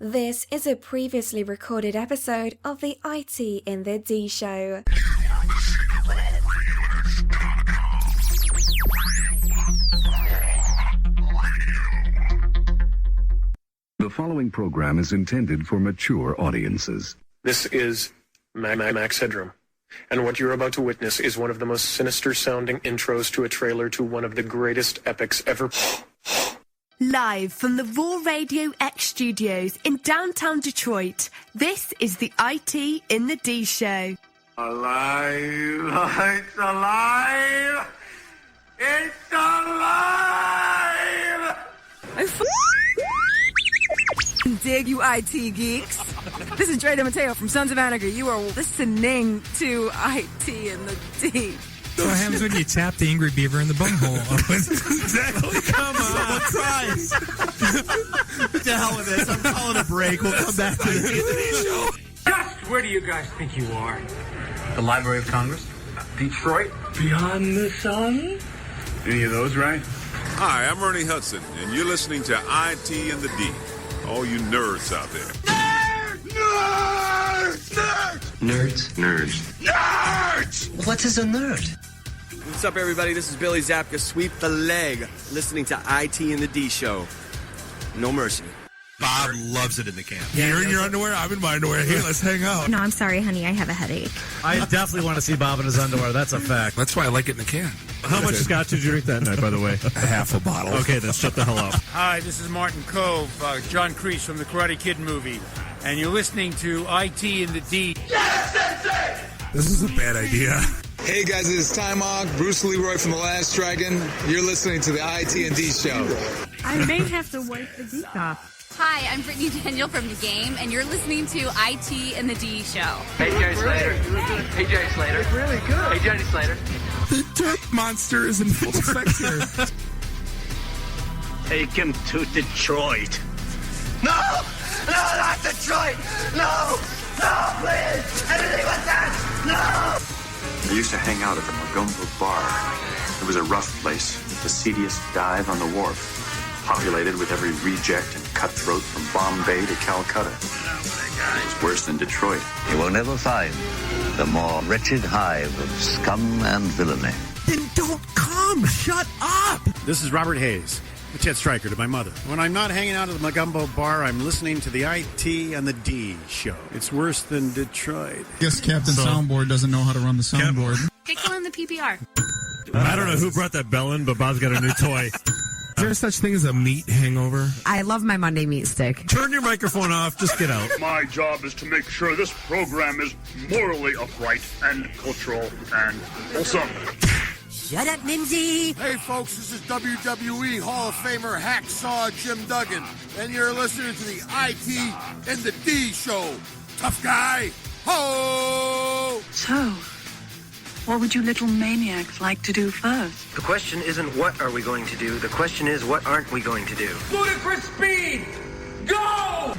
This is a previously recorded episode of the IT in the D Show. The following program is intended for mature audiences. This is Max Headroom, and what you're about to witness is one of the most sinister-sounding intros to a trailer to one of the greatest epics ever. Live from the Raw Radio X studios in downtown Detroit, this is the IT in the D Show. Alive! It's alive! It's alive! Dig you IT geeks. This is Dre DeMatteo from Sons of Anarchy. You are listening to IT in the D. So what happens when you tap the angry beaver in the bunghole? Exactly. Come on. Someone cries. To hell with this. I'm calling a break. We'll come back to this. Just where do you guys think you are? The Library of Congress? Detroit? Beyond the sun? Any of those, right? Hi, I'm Ernie Hudson, and you're listening to IT in the D. All you nerds out there. Nerds! Nerds! Nerds. Nerds! What is a nerd? What's up, everybody? This is Billy Zapka. Sweep the leg. Listening to IT in the D Show. No mercy. Bob loves it in the camp. You're in your underwear, I'm in my underwear. Here, let's hang out. No, I'm sorry, honey. I have a headache. I definitely want to see Bob in his underwear. That's a fact. That's why I like it in the can. How much scotch did you drink that night, by the way? Half a bottle. Okay, then shut the hell up. Hi, this is Martin Cove, John Kreese from the Karate Kid movie, and you're listening to IT in the D. Yes, Sensei! This is a bad idea. Hey guys, it is Ty Mogg, Bruce Leroy from The Last Dragon. You're listening to the IT and D Show. I may have to wipe the geek off. Hi, I'm Brittany Daniel from The Game, and you're listening to IT and the D Show. Hey, Jerry Slater. Hey, Jerry Slater. It's really good. Hey, Jerry Slater. The dirt monster is in full effect here. Take him to Detroit. No! No, not Detroit! No! No, please! Anything but that! No! I used to hang out at the Magumbo Bar. It was a rough place, the seediest dive on the wharf. Populated with every reject and cutthroat from Bombay to Calcutta. It was worse than Detroit. You will never find the more wretched hive of scum and villainy. Then don't come. Shut up. This is Robert Hayes, a Chet Stryker to my mother. When I'm not hanging out at the Magumbo Bar, I'm listening to the IT and the D Show. It's worse than Detroit. Guess Captain Soundboard doesn't know how to run the soundboard. Pickle in the PPR. I don't know who brought that bell in, but Bob's got a new toy. Is there such thing as a meat hangover? I love my Monday meat stick. Turn your microphone off. Just get out. My job is to make sure this program is morally upright and cultural and wholesome. Shut up, Mimsy. Hey, folks, this is WWE Hall of Famer Hacksaw Jim Duggan, and you're listening to the IT and the D Show. Tough guy. Ho! So, what would you little maniacs like to do first? The question isn't what are we going to do. The question is what aren't we going to do. Ludicrous speed! Go!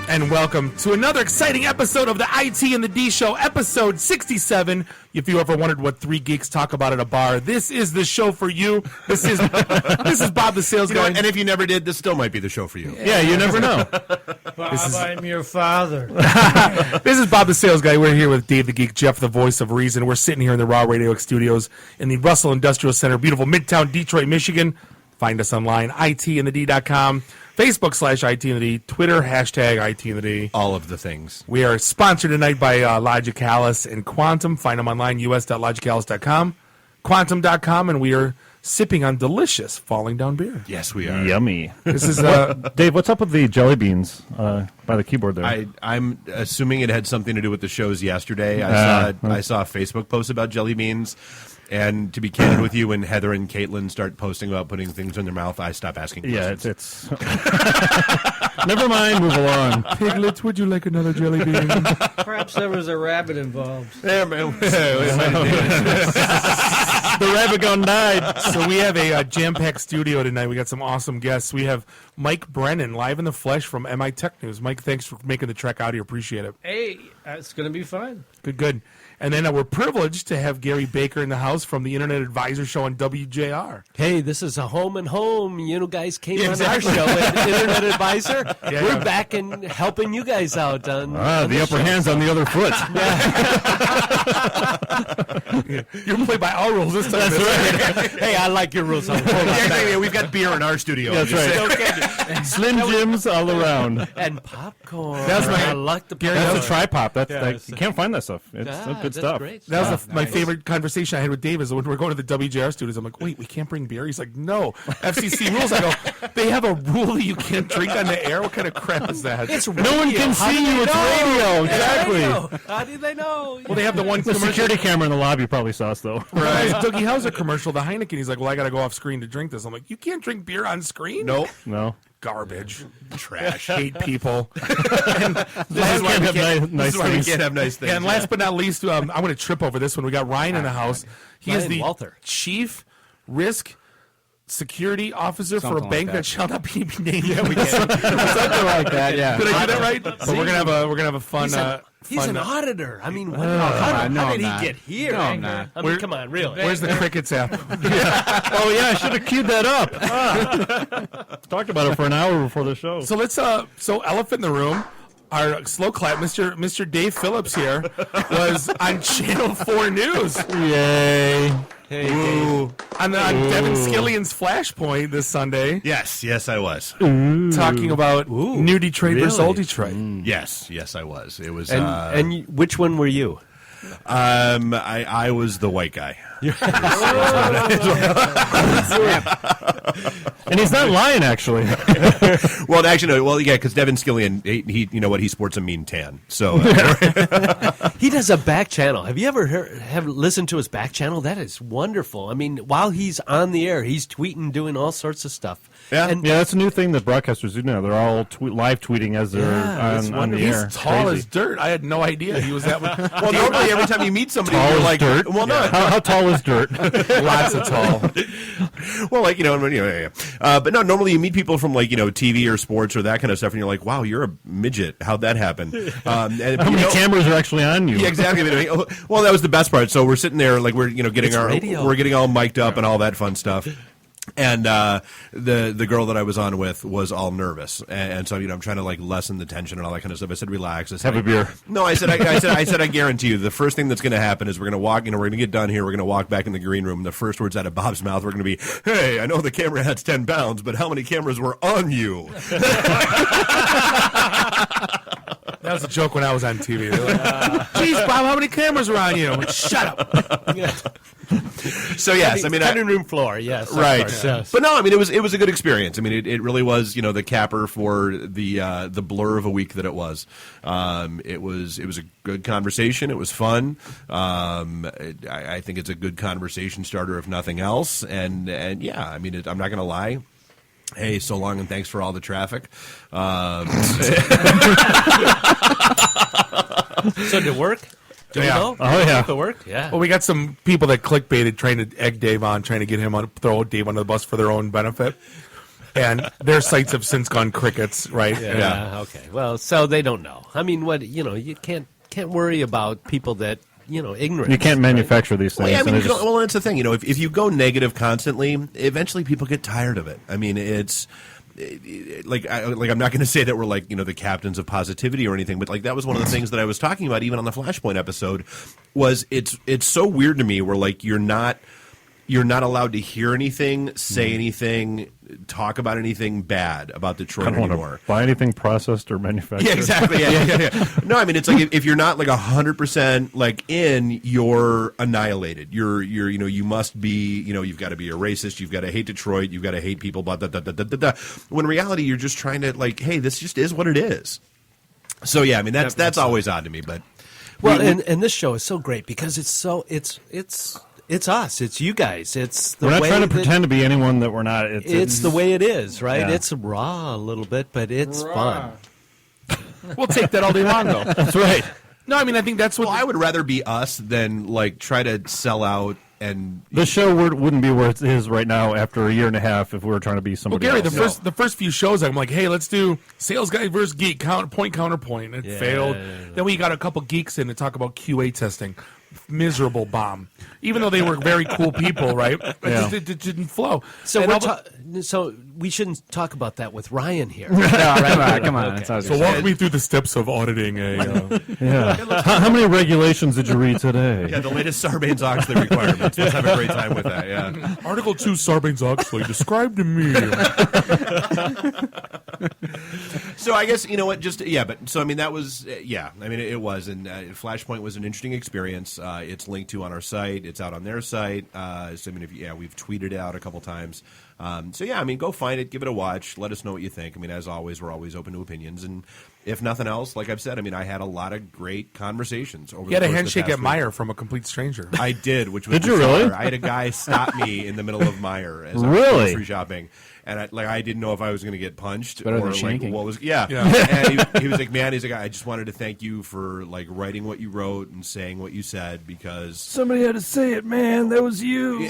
And welcome to another exciting episode of the IT and the D Show, episode 67. If you ever wondered what three geeks talk about at a bar, this is the show for you. This is Bob the Sales Guy. And if you never did, this still might be the show for you. Yeah, you never know. Bob, I'm your father. This is Bob the Sales Guy. We're here with Dave the Geek, Jeff the Voice of Reason. We're sitting here in the Raw Radio X Studios in the Russell Industrial Center, beautiful Midtown Detroit, Michigan. Find us online, itandthed.com. Facebook /ITandTheD, Twitter #ITandTheD. All of the things. We are sponsored tonight by Logicalis and Quantum. Find them online, us.logicalis.com, quantum.com, and we are sipping on delicious Falling Down beer. Yes, we are. Yummy. This is Dave, what's up with the jelly beans by the keyboard there? I'm assuming it had something to do with the shows yesterday. I saw a Facebook post about jelly beans. And to be candid with you, when Heather and Caitlin start posting about putting things in their mouth, I stop asking questions. Yeah, it's never mind, move along. Piglet, would you like another jelly bean? Perhaps there was a rabbit involved. Yeah, man. The rabbit gun died. So we have a jam-packed studio tonight. We got some awesome guests. We have Mike Brennan, live in the flesh from MITechNews. Mike, thanks for making the trek out here. Appreciate it. Hey, it's going to be fun. Good. And then we're privileged to have Gary Baker in the house from the Internet Advisor Show on WJR. Hey, this is a home and home. You know, guys came on our show at Internet Advisor. We're back and helping you guys out on the upper hand's on the other foot. You're playing by our rules this time. That's right. Hey, I like your rules. We've got beer in our studio. That's right. Slim Jims all around. And popcorn. That's I like the popcorn. That's a tri-pop. You can't find that stuff. It's good stuff. Great. That was my favorite conversation I had with Dave is when we're going to the WJR studios. I'm like, wait, we can't bring beer? He's like, no. FCC rules. I go, they have a rule that you can't drink on the air? What kind of crap is that? It's no one can see you. It's radio. Exactly. How do they know? Well, they have the one security camera in the lobby probably saw us, though. Right. Dougie Hauser commercial, the Heineken. He's like, well, I got to go off screen to drink this. I'm like, you can't drink beer on screen? Nope. No. Garbage. Trash. Hate people. This is why we can't have nice things. And last but not least, I'm going to trip over this one. We got Ryan in the house. He is the Chief Risk Security Officer for a bank that shall not be named. Yeah, we can. Something like that, yeah. Did I get that right? But we're gonna have a fun. He's an auditor. I mean, how did he get here? No, I'm not. I mean, come on, really. Where's the Crickets app? Oh yeah, I should have queued that up. Talked about it for an hour before the show. So let's elephant in the room. Our slow clap, Mr. Dave Phillips here, was on Channel 4 News. Yay. Hey, Dave. On Devin Skillion's Flashpoint this Sunday. Yes, I was. Talking about New Detroit versus Old Detroit. Yes, I was. It was. And which one were you? I was the white guy. And he's not lying, actually. Well, actually, no. Well, yeah, because Devin Skillion, he you know what? He sports a mean tan. So he does a back channel. Have you ever listened to his back channel? That is wonderful. I mean, while he's on the air, he's tweeting, doing all sorts of stuff. Yeah, that's a new thing that broadcasters do now. They're all live tweeting as they're on the air. He's tall as dirt. I had no idea he was that much. Well, normally every time you meet somebody, tall you're as like, dirt? well, no. How tall is dirt? Lots of tall. Well, like, but no, normally you meet people from like, TV or sports or that kind of stuff, and you're like, wow, you're a midget. How'd that happen? How many cameras are actually on you? Yeah, exactly. Well, that was the best part. So we're sitting there, like we're getting we're getting all mic'd up and all that fun stuff. And the girl that I was on with was all nervous, and so I'm trying to like lessen the tension and all that kind of stuff. I said, relax. I said, have a beer. No, I said, I guarantee you, the first thing that's going to happen is we're going to walk. We're going to get done here. We're going to walk back in the green room. And the first words out of Bob's mouth were going to be, "Hey, I know the camera has 10 pounds, but how many cameras were on you?" That was a joke when I was on TV. They're like, geez, Bob, how many cameras were on you? I'm like, shut up. So yes, cutting room floor, yes, right. Yes. But no, it was a good experience. It really was, the capper for the blur of a week that it was. It was a good conversation. It was fun. I think it's a good conversation starter, if nothing else. And yeah, I'm not going to lie. Hey, so long and thanks for all the traffic. So did it work? Yeah. Oh, yeah. It work? Yeah. Well, we got some people that clickbaited trying to egg Dave on, trying to get him on, throw Dave under the bus for their own benefit. And their sites have since gone crickets, right? Yeah. Okay. Well, so they don't know. You can't worry about people that, ignorant. You can't manufacture these things. Well, that's the thing. If you go negative constantly, eventually people get tired of it. It's like I'm not going to say that we're like the captains of positivity or anything, but like that was one of the things that I was talking about even on the Flashpoint episode. Was it's so weird to me where like you're not allowed to hear anything, say anything, talk about anything bad about Detroit anymore. I don't want to buy anything processed or manufactured. Yeah, exactly. Yeah. No, it's like if you're not like 100% like in, you're annihilated. You must be, you've got to be a racist. You've got to hate Detroit. You've got to hate people. Blah, blah, blah, blah, blah, blah. When in reality, you're just trying to like, hey, this just is what it is. So yeah, that's always odd to me. But and this show is so great because it's us. It's you guys. It's the we're not way trying to pretend to be anyone that we're not. It's the way it is, right? Yeah. It's raw a little bit, but it's fun. We'll take that all day long, though. That's right. No, I think that's what. Well, I would rather be us than like try to sell out and the show wouldn't be where it is right now after a year and a half if we were trying to be Well, somebody Gary, else. the first few shows, I'm like, hey, let's do sales guy versus geek, counterpoint. It failed. Then we got a couple geeks in to talk about QA testing. Miserable bomb. Even though they were very cool people, right? It didn't flow. So we shouldn't talk about that with Ryan here. Come on. Okay. So walk me through the steps of auditing a. How many regulations did you read today? Yeah, the latest Sarbanes-Oxley requirements. Let's have a great time with that. Yeah. Article 2 Sarbanes-Oxley. Describe to me. So I guess, you know what, that was, it was, and Flashpoint was an interesting experience. It's linked to on our site. It's out on their site. We've tweeted it out a couple times. Go find it, give it a watch, let us know what you think. I mean, as always, we're always open to opinions, and if nothing else, like I've said, I had a lot of great conversations over. You had the a course of the handshake past at week. Meyer from a complete stranger. I did, which was Did you really? I had a guy stop me in the middle of Meyer as I was Really? grocery shopping, and I didn't know if I was going to get punched better or than like shanking. what was. And he was like, man, he's like, I just wanted to thank you for like writing what you wrote and saying what you said because Somebody had to say it, man. That was you.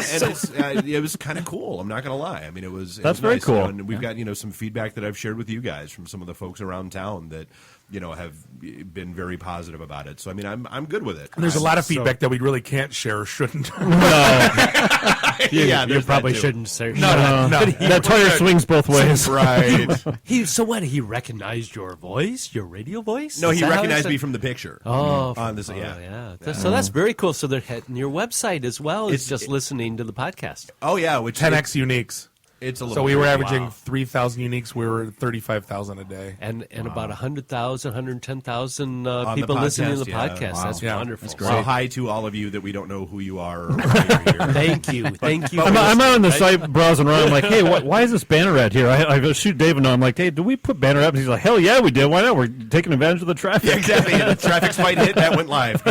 and it was kind of cool. I'm not going to lie. I mean, it was very nice, cool. and we've got some feedback that I've shared with you guys from some of the folks around town that have been very positive about it. So I'm good with it. And there's a lot of feedback that we really can't share or shouldn't. You probably shouldn't say. No. That tire swings both ways. Right. He recognized your voice, your radio voice? No, Is he that how recognized said- me from the picture. Oh, on this, So that's very cool. So they're hitting your website as well as just listening to the podcast. Oh yeah, which 10x uniques. It's a little. So we were crazy. averaging Wow. 3,000 uniques. We were 35,000 a day. And about 100,000, 110,000 On people the listening to the podcast, podcast. yeah. That's Yeah. wonderful. So hi to all of you that we don't know who you are. Or why you're here. Thank you. Thank you. I'm out on the site browsing around. I'm like, hey, why is this banner ad here? I go shoot David. I'm like, hey, do we put banner up? And he's like, hell yeah, we did. Why not? We're taking advantage of the traffic. Yeah, exactly. The traffic spike hit, that went live.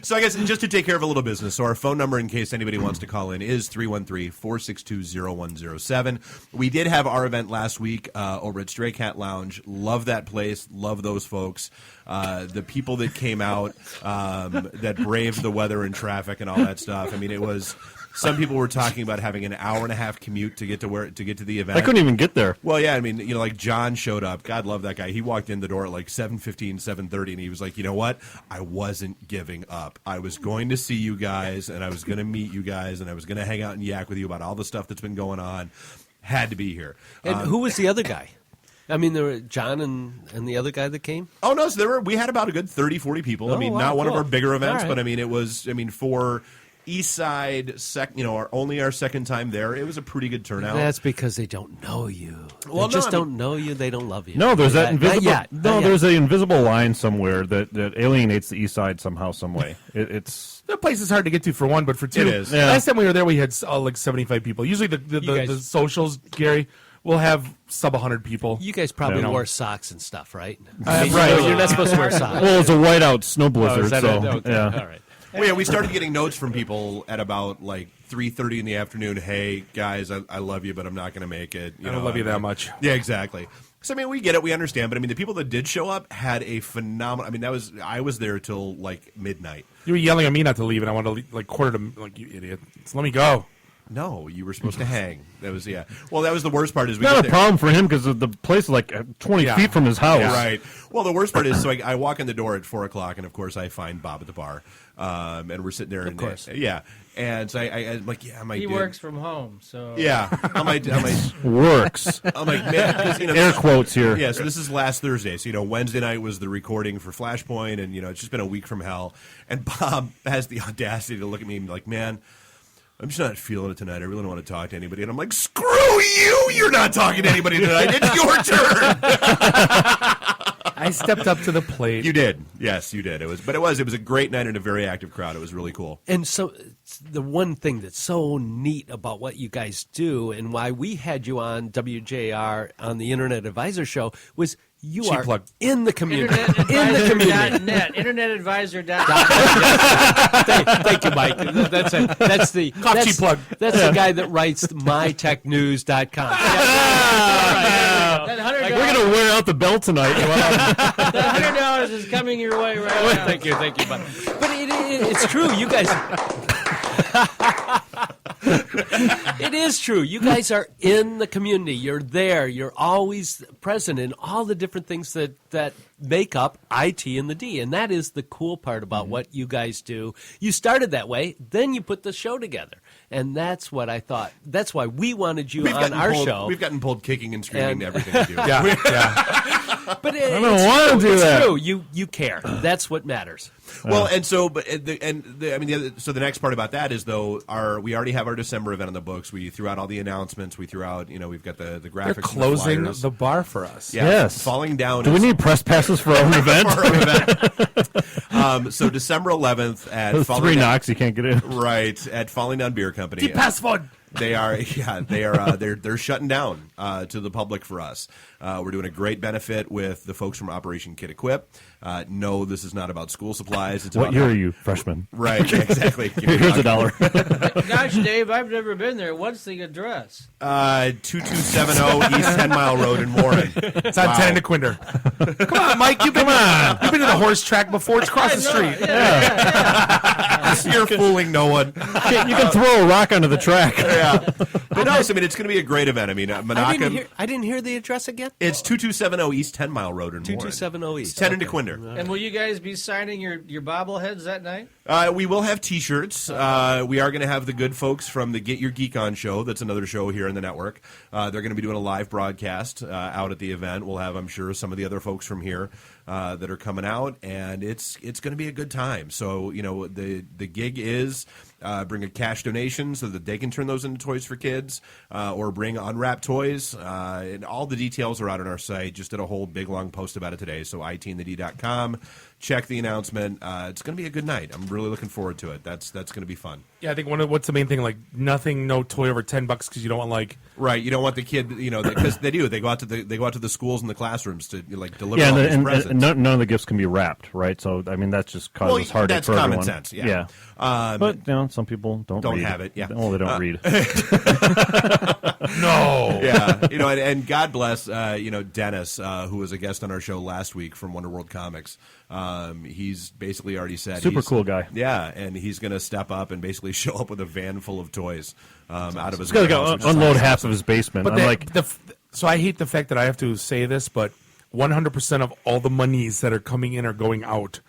So I guess just to take care of a little business, so our phone number in case anybody wants to call in is 313-462-0107. We did have our event last week over at Stray Cat Lounge. Love that place. Love those folks. The people that came out that braved the weather and traffic and all that stuff. I mean, it was... Some people were talking about having an hour and a half commute to get to the event. I couldn't even get there. Well, yeah, I mean, like John showed up. God love that guy. He walked in the door at like 7:15, 7:30, and he was like, you know what? I wasn't giving up. I was going to see you guys, and I was going to meet you guys, and I was going to hang out and yak with you about all the stuff that's been going on. Had to be here. And who was the other guy? I mean, there were John and the other guy that came? Oh, no, so we had about a good 30, 40 people. Oh, I mean, wow, not one of cool. our bigger events, All right. but I mean, for East Side, only our second time there, it was a pretty good turnout. That's because they don't know you. Well, They just don't know you. They don't love you. No, there's that Not invisible. yet. There's an invisible line somewhere that alienates the East Side somehow, some way. It's The place is hard to get to for one, but for two, It is. Yeah. last time we were there, we had like 75 people. Usually the socials, Gary, will have sub 100 people. You guys probably You know. wore socks and stuff, right? Right. You're not supposed to wear socks. well, it's a whiteout snow blizzard, is that so it? Okay. yeah. All right. Well, yeah, we started getting notes from people at about like 3:30 in the afternoon. Hey, guys, I love you, but I'm not going to make it. I don't love you that much. Yeah, exactly. So I mean, we get it, we understand, but I mean, the people that did show up had a phenomenal. I mean, I was there till like midnight. You were yelling at me not to leave, and I wanted to leave, like quarter to like you idiot. Just let me go. No, you were supposed to hang. That was Well, that was the worst part. Is we Not get a there- problem for him because the place is like 20 feet from his house. Right. Well, the worst part is, so I walk in the door at 4:00, and of course I find Bob at the bar, and we're sitting there. Of course. Yeah. And so I'm like, yeah, He works from home, so Yeah, I'm like, works. I'm like, man, 'cause, Air quotes here. Yeah, so this is last Thursday. So Wednesday night was the recording for Flashpoint, and it's just been a week from hell. And Bob has the audacity to look at me and be like, man, I'm just not feeling it tonight. I really don't want to talk to anybody. And I'm like, screw you! You're not talking to anybody tonight. It's your turn. I stepped up to the plate. You did. Yes, you did. It was a great night and a very active crowd. It was really cool. And so the one thing that's so neat about what you guys do and why we had you on WJR on the Internet Advisor Show was you Cheap are plug. in the community. In the community. Internetadvisor.net. Internetadvisor.net. Thank you, Mike. That's it. That's the Cheap plug. That's the guy that writes MyTechNews.com. That $100, We're going to wear out the belt tonight. that $100 is coming your way right now. Thank you, bud. But it's true. You guys. It is true. You guys are in the community. You're there. You're always present in all the different things that make up IT and the D. And that is the cool part about what you guys do. You started that way, then you put the show together. And that's what I thought. That's why we wanted you on our show. We've gotten pulled kicking and screaming to everything we do. But I don't want to do that. It's true. You care. That's what matters. Well, and so, so the next part about that is though, we already have our December event on the books. We threw out all the announcements. We threw out, we've got the graphics. They're closing and the flyers. the bar for us. Yeah, Yes. Falling Down. Do we need press passes for our own event? So December 11th at Those Falling three Down, knocks, you can't get in. right at Falling Down Beer Company. Deep password. They are they're shutting down to the public for us. We're doing a great benefit with the folks from Operation Kid Equip. No, this is not about school supplies. It's What about year are you, freshman? Right, exactly. Here's $1. Gosh, Dave, I've never been there. What's the address? 2270 East 10 Mile Road in Warren. It's on 10 and Quinder. Come on, Mike. You've been to the horse track before. It's across the street. You're fooling no one. You can throw a rock onto the track. Yeah. But no, it's going to be a great event. I mean, Menachem. I didn't hear the address again. It's 2270 East 10 Mile Road in Warren. 2270 East. It's 10 and DeQuinder. And will you guys be signing your bobbleheads that night? We will have T-shirts. We are going to have the good folks from the Get Your Geek On show. That's another show here in the network. They're going to be doing a live broadcast out at the event. We'll have, I'm sure, some of the other folks from here that are coming out, and it's going to be a good time. So, the gig is bring a cash donation so that they can turn those into toys for kids, or bring unwrapped toys. And all the details are out on our site. Just did a whole big long post about it today. So itandthed.com. Check the announcement. It's going to be a good night. I'm really looking forward to it. That's going to be fun. Yeah, I think what's the main thing? Like no toy over $10 because you don't want right. You don't want the kid, because they do. They go out to the schools and the classrums to deliver all these and presents. none of the gifts can be wrapped, right? So I mean that just causes heartache that's for common everyone. sense. Yeah. But some people don't read. have it. Yeah. Well, they don't read. No. Yeah. And God bless Dennis, who was a guest on our show last week from Wonder World Comics. He's basically already said super cool guy. Yeah, and he's going to step up and basically show up with a van full of toys out of his. He's got to unload half of his basement. But so I hate the fact that I have to say this, but 100% of all the monies that are coming in are going out.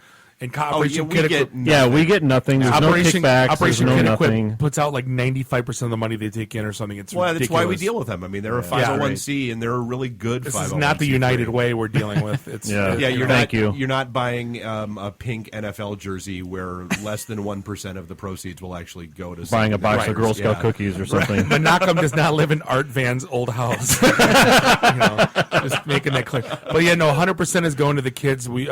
And Operation we get nothing. There's Operation, no kickbacks. Operation There's Kid no Equip nothing. puts out 95% of the money they take in or something. It's well, ridiculous. that's why we deal with them. I mean, they're a 501c, and they're a really good 501c. This is not the United way we're dealing with. It's, You're not buying a pink NFL jersey where less than 1% of the proceeds will actually go to buying a box of Girl Scout cookies or something. Menachem does not live in Art Van's old house. Just making that clear. But 100% is going to the kids. We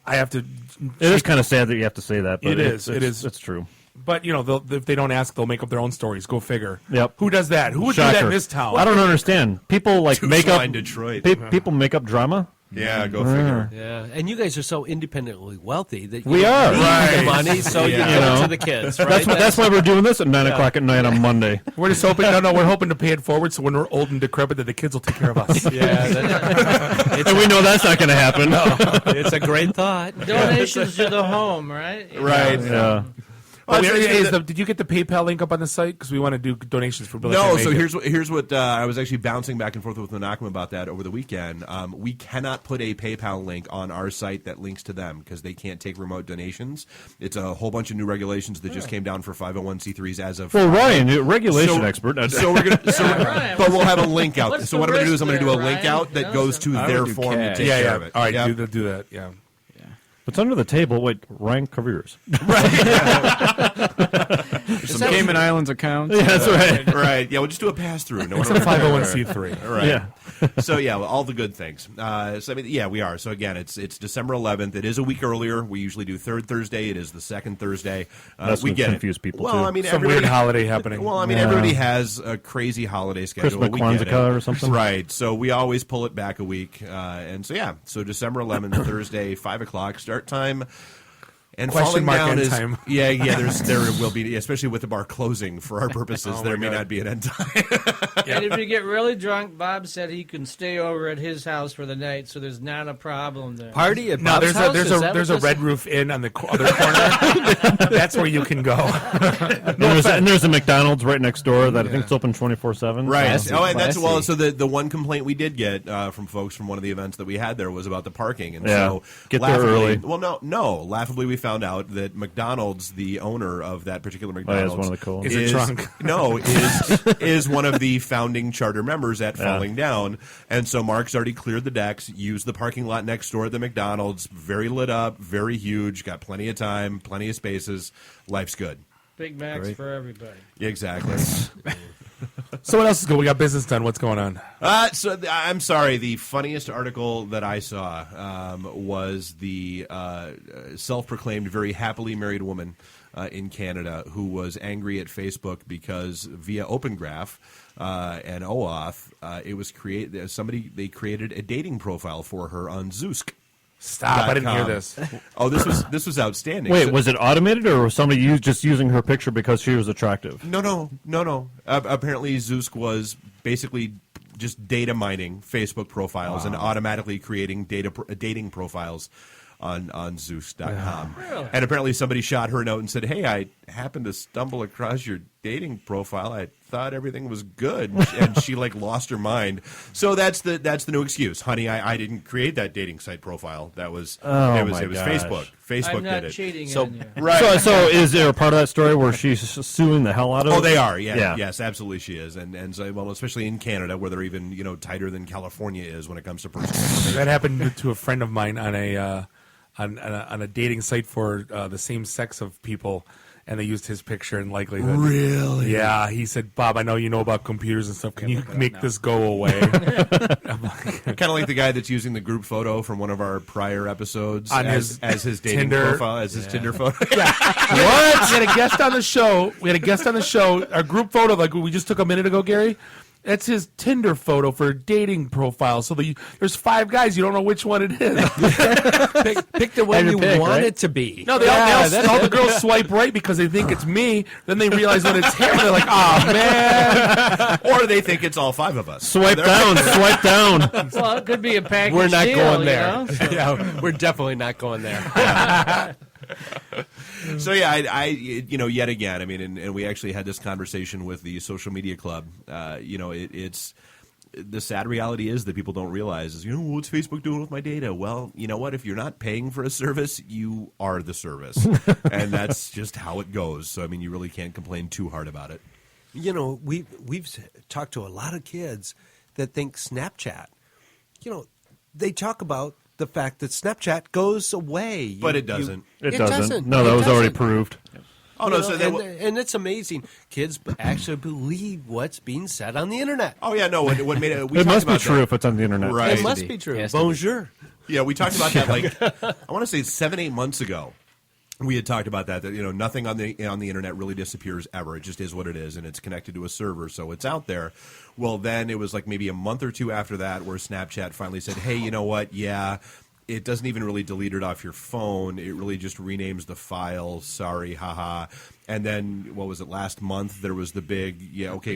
I have to. It is kind of sad that you have to say that, but it is. It's true. But if they don't ask, they'll make up their own stories. Go figure. Yep. Who does that? Who would do that in this town? I don't understand. People make up Detroit. People make up drama. Yeah, go figure. Yeah, and you guys are so independently wealthy that we are the money, so you give it to the kids. Right? That's why we're doing this at 9 o'clock at night on Monday. We're just hoping. We're hoping to pay it forward, so when we're old and decrepit, that the kids will take care of us. And we know that's not going to happen. No, it's a great thought. Donations to the home, right? Right. Yeah. Did you get the PayPal link up on the site? Because we want to do donations for Billy. No, so here's what I was actually bouncing back and forth with Menachem about that over the weekend. We cannot put a PayPal link on our site that links to them because they can't take remote donations. It's a whole bunch of new regulations that just came down for 501c3s as of. Well, Ryan, regulation expert. So we're gonna, Ryan, but we'll have a link out. What's So what I'm going to do is I'm going to do a there, link Ryan? out that goes to their form to take care of it. All right, do that. Yeah. It's under the table. Wait, Ryan, cover yours. Some Cayman Islands accounts. Yeah, that's right. Right. Yeah, we'll just do a pass through. No It's a 501c3. Right. Yeah. So all the good things. We are. So again, it's December 11th. It is a week earlier. We usually do third Thursday. It is the second Thursday. That's we what get confuse people well, too. I mean, Some weird holiday happening. Well, I mean, everybody has a crazy holiday schedule. Christmas, We get it. Kwanzaa or something. Right. So we always pull it back a week. So December 11th, Thursday, 5 o'clock start time. And Question falling mark down end is time. there will be, especially with the bar closing for our purposes. There may not be an end time. And if you get really drunk, Bob said he can stay over at his house for the night, so there's not a problem there. Party at No, Bob's house? there's a Red Roof Inn on the other corner. That's where you can go. And there's a McDonald's right next door that I think it's open 24/7. Right. So. Oh, and that's so the one complaint we did get from folks from one of the events that we had there was about the parking, and so get there early. Well, laughably we found out that McDonald's, the owner of that particular McDonald's, one of the cool. is one of the founding charter members at Falling Down, and so Mark's already cleared the decks, used the parking lot next door at the McDonald's, very lit up, very huge, got plenty of time, plenty of spaces, life's good. Big Macs for everybody. Exactly. So what else is good? We got business done. What's going on? I'm sorry. The funniest article that I saw was the self-proclaimed very happily married woman in Canada who was angry at Facebook because via Open Graph and OAuth, it was they created a dating profile for her on Zoosk. Stop! I didn't hear this. Oh, this was outstanding. Wait, was it automated or was somebody just using her picture because she was attractive? No. Apparently, Zoosk was basically just data mining Facebook profiles and automatically creating dating profiles on Zoosk.com. Really? And apparently, somebody shot her a note and said, "Hey, I happened to stumble across your dating profile. I thought everything was good," and she lost her mind. So that's the new excuse, honey. I didn't create that dating site profile. That was it was Facebook. Facebook I'm not did it. cheating So on you. right. So is there a part of that story where she's suing the hell out of? Oh, they are. Yeah. Yes, absolutely, she is. And so, well, especially in Canada, where they're even tighter than California is when it comes to personal information. That happened to a friend of mine on a dating site for the same sex of people, and they used his picture and likelihood. Really? Yeah. He said, "Bob, I know you know about computers and stuff. Can you make this go away?" Kind of like the guy that's using the group photo from one of our prior episodes On as his dating Tinder. profile, as his Tinder photo. What? We had a guest on the show. Our group photo, like we just took a minute ago, Gary. That's his Tinder photo for a dating profile. So there's 5 guys. You don't know which one it is. Pick the one you want it to be. No, all the girls swipe right because they think it's me. Then they realize when it's him, they're like, "Oh man!" Or they think it's all 5 of us. Swipe down. Well, it could be a package We're not deal, going there. Yeah, we're definitely not going there. So yeah, I yet again, I mean, and we actually had this conversation with the social media club. It's the sad reality is that people don't realize is what's Facebook doing with my data? Well, you know what? If you're not paying for a service, you are the service, and that's just how it goes. So I mean, you really can't complain too hard about it. We've talked to a lot of kids that think Snapchat. They talk about the fact that Snapchat goes away. But it doesn't. It doesn't. No, that was already proved. Oh, no, so and it's amazing. Kids actually believe what's being said on the internet. Oh, yeah, no, what made it... It must be true if it's on the internet. Right. It must be true. Bonjour. Yeah, we talked about that, I want to say 7-8 months ago. We had talked about that nothing on the internet really disappears ever. It just is what it is, and it's connected to a server, so it's out there. Well, then it was maybe a month or two after that where Snapchat finally said, "Hey, you know what? Yeah, it doesn't even really delete it off your phone. It really just renames the file. Sorry, haha." And then, what was it, last month, there was the big,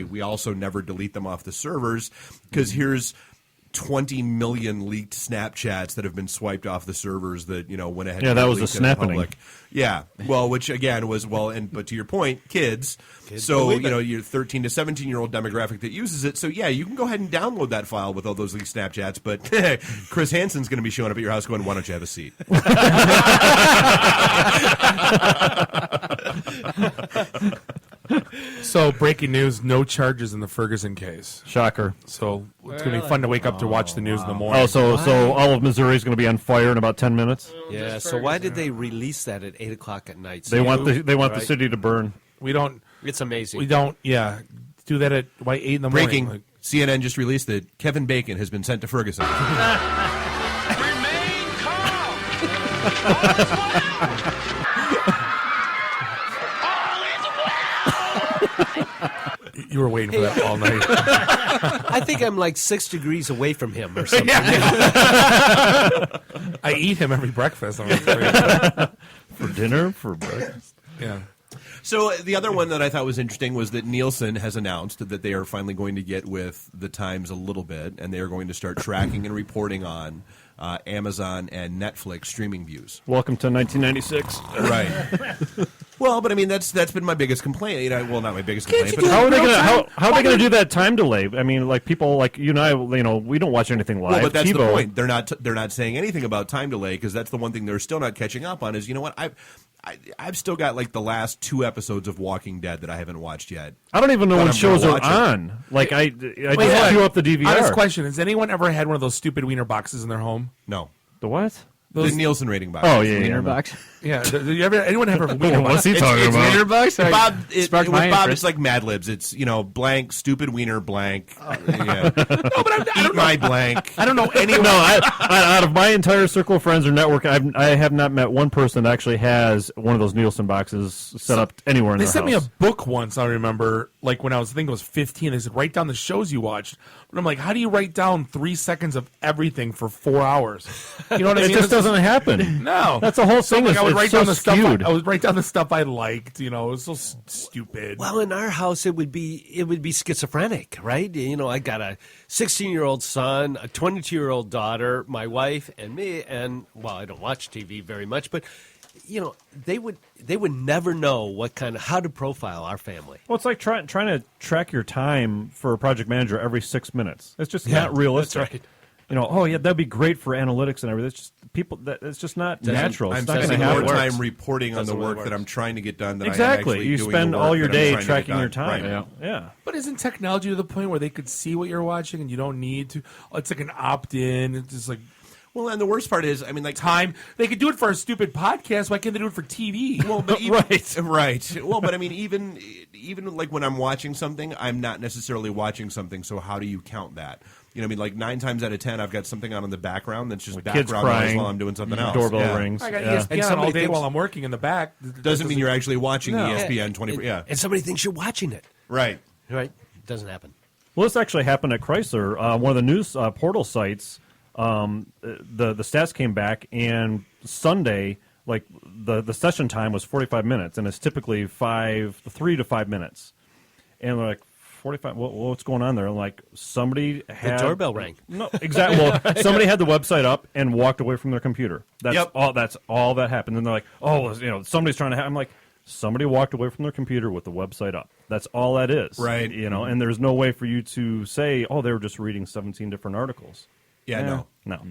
we also never delete them off the servers because here's 20 million leaked Snapchats that have been swiped off the servers that, went ahead. Yeah, that was a snapping. Yeah, well, which again was, but to your point, kids so, your 13 to 17-year-old demographic that uses it. So, yeah, you can go ahead and download that file with all those leaked Snapchats, but Chris Hansen's going to be showing up at your house going, "Why don't you have a seat?" So, breaking news, no charges in the Ferguson case. Shocker. So, it's going to be fun to wake up to watch the news in the morning. Oh, so all of Missouri is going to be on fire in about 10 minutes? Yeah, so why did they release that at 8 o'clock at night? They want the city to burn. We don't... It's amazing. We don't, do that at 8 in the morning. Breaking. CNN just released that Kevin Bacon has been sent to Ferguson. Remain calm. You were waiting for that all night. I think I'm 6 degrees away from him or something. I eat him every breakfast. for dinner, for breakfast. Yeah. So the other one that I thought was interesting was that Nielsen has announced that they are finally going to get with the times a little bit, and they are going to start tracking and reporting on Amazon and Netflix streaming views. Welcome to 1996. Right. Well, but I mean that's been my biggest complaint. Well, not my biggest complaint. But how are they going to do that time delay? I mean, like people like you and I, we don't watch anything live. Well, but that's TiVo. the point. They're not saying anything about time delay because that's the one thing they're still not catching up on. Is you know what I've still got like the last 2 episodes of Walking Dead that I haven't watched yet. I don't even know when shows are on. Like I just queue up the DVR. Honest question: has anyone ever had one of those stupid wiener boxes in their home? No. The what? The Nielsen rating box. Oh yeah, Wiener box. Yeah. Anyone ever? What's he talking about? Wiener box. Bob, with Bob, interest. It's like Mad Libs. It's blank, stupid wiener blank. Yeah. No, but Eat my blank. I don't know anyone. No, out of my entire circle of friends or network, I have not met one person that actually has one of those Nielsen boxes set up anywhere in their house. They sent me a book once. I remember, like when I think I was 15. They said write down the shows you watched. But I'm like, how do you write down 3 seconds of everything for 4 hours? You know what I mean? It just doesn't happen. No, that's the whole thing. Like I would write down the stuff. skewed. I would write down the stuff I liked. It was so stupid. Well, in our house, it would be schizophrenic, right? I got a 16-year-old son, a 22-year-old daughter, my wife, and me. And well, I don't watch TV very much, but they would never know how to profile our family. Well, it's like trying to track your time for a project manager every 6 minutes. It's just not realistic. That's right. That'd be great for analytics and everything. It's just it's just not natural. I'm it's not spending gonna more happen. time reporting on the work that I'm trying to get done than exactly. I am actually You doing spend the work all your that I'm day trying to get tracking done. your time. Right. Yeah. But isn't technology to the point where they could see what you're watching and you don't need to? It's like an opt-in. It's just like. Well, and the worst part is, I mean, like time. They could do it for a stupid podcast. Why can't they do it for TV? Well, but even, right. Well, but I mean, even like when I'm watching something, I'm not necessarily watching something. So how do you count that? I mean, like 9 times out of 10, I've got something on in the background that's just kids background crying, noise while I'm doing something else. Doorbell rings. I got ESPN all day while I'm working in the back. Doesn't mean you're actually watching No. ESPN 24. Yeah, And somebody thinks you're watching it. right. Right? It doesn't happen. Well, this actually happened at Chrysler. One of the news portal sites. The stats came back, and Sunday, like the session time was 45 minutes, and it's typically 3 to 5 minutes. And we're like, 45. What's going on there? And like somebody had the doorbell rang. No, exactly. Well, somebody had the website up and walked away from their computer. That's Yep. all. That's all that happened. And they're like, oh, somebody's trying to. I'm like, somebody walked away from their computer with the website up. That's all that is. Right. And there's no way for you to say, oh, they were just reading 17 different articles. Yeah. No.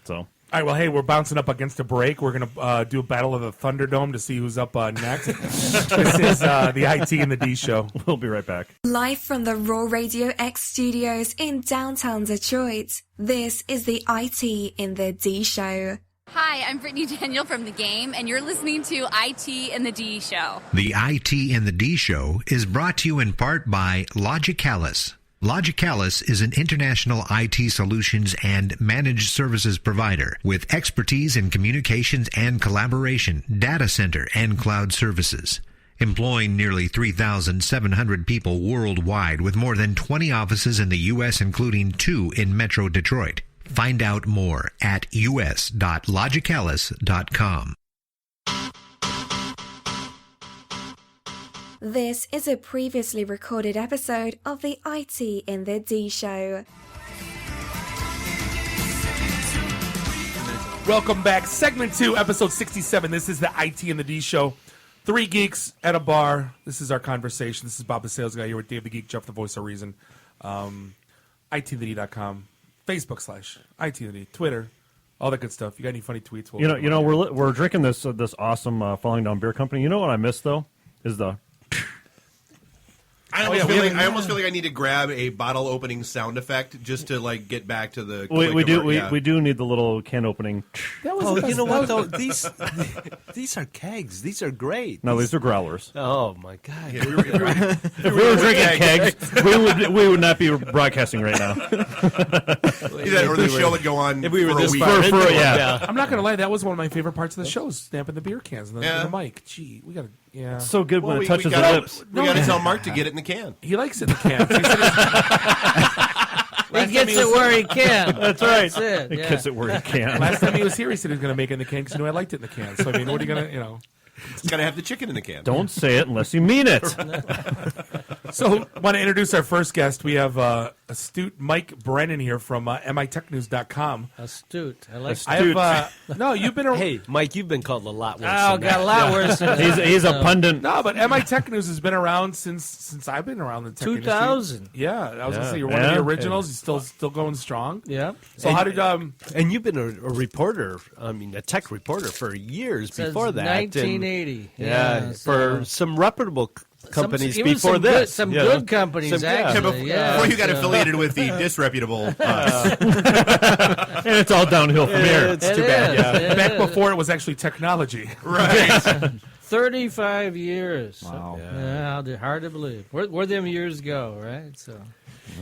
So. All right, well, hey, we're bouncing up against a break. We're going to do a battle of the Thunderdome to see who's up next. This is the IT and the D show. We'll be right back. Live from the Raw Radio X studios in downtown Detroit, this is the IT in the D show. Hi, I'm Brittany Daniel from The Game, and you're listening to IT in the D Show. The IT in the D show is brought to you in part by Logicalis. Logicalis is an international IT solutions and managed services provider with expertise in communications and collaboration, data center, and cloud services. Employing nearly 3,700 people worldwide with more than 20 offices in the U.S., including 2 in Metro Detroit. Find out more at us.logicalis.com. This is a previously recorded episode of the IT in the D show. Welcome back. Segment 2, episode 67. This is the IT and the D show. 3 geeks at a bar. This is our conversation. This is Bob the Sales Guy here with Dave the Geek, Jeff the Voice of Reason. ITthed.com, Facebook/ITthed, Twitter, all that good stuff. You got any funny tweets? We're drinking this awesome Falling Down Beer Company. You know what I miss though is the. I almost feel like I need to grab a bottle opening sound effect just to like get back to the. We do need the little can opening. You know what though? These are kegs. These are great. No, these are growlers. Oh my god! Yeah, if we were drinking kegs, we would not be broadcasting right now. Or the show would go on if we were for this a week. far. Yeah. I'm not gonna lie, that was one of my favorite parts of the show, snapping the beer cans and the mic. Gee, we gotta. Yeah, so good when it touches the lips. We got to tell Mark to get it in the can. He likes it in the can. He gets it where he can. That's right. That's it. He yeah. gets it where he can. Last time he was here, he said he was going to make it in the can because he knew I liked it in the can. So, I mean, what are you going to, Got to have the chicken in the can. Don't say it unless you mean it. So, want to introduce our first guest. We have astute Mike Brennan here from MITechNews.com. Astute. I like no, you've been Hey, Mike, you've been called a lot worse. Oh, than got that. a lot worse than that. He's a pundit. No, but MITechNews has been around since I've been around the tech 2000. industry. Yeah, I was going to say, you're one of the originals. You're still going strong. Yeah. So, how did... And you've been a reporter, a tech reporter for years Since before that. 1980. Yeah, for some reputable companies even before some this. Some good companies, actually. Before you got affiliated with the disreputable. And it's all downhill from here. It's too bad. Back before it was actually technology. Right. 35 years. Wow. Yeah, hard to believe. Where them years go, right?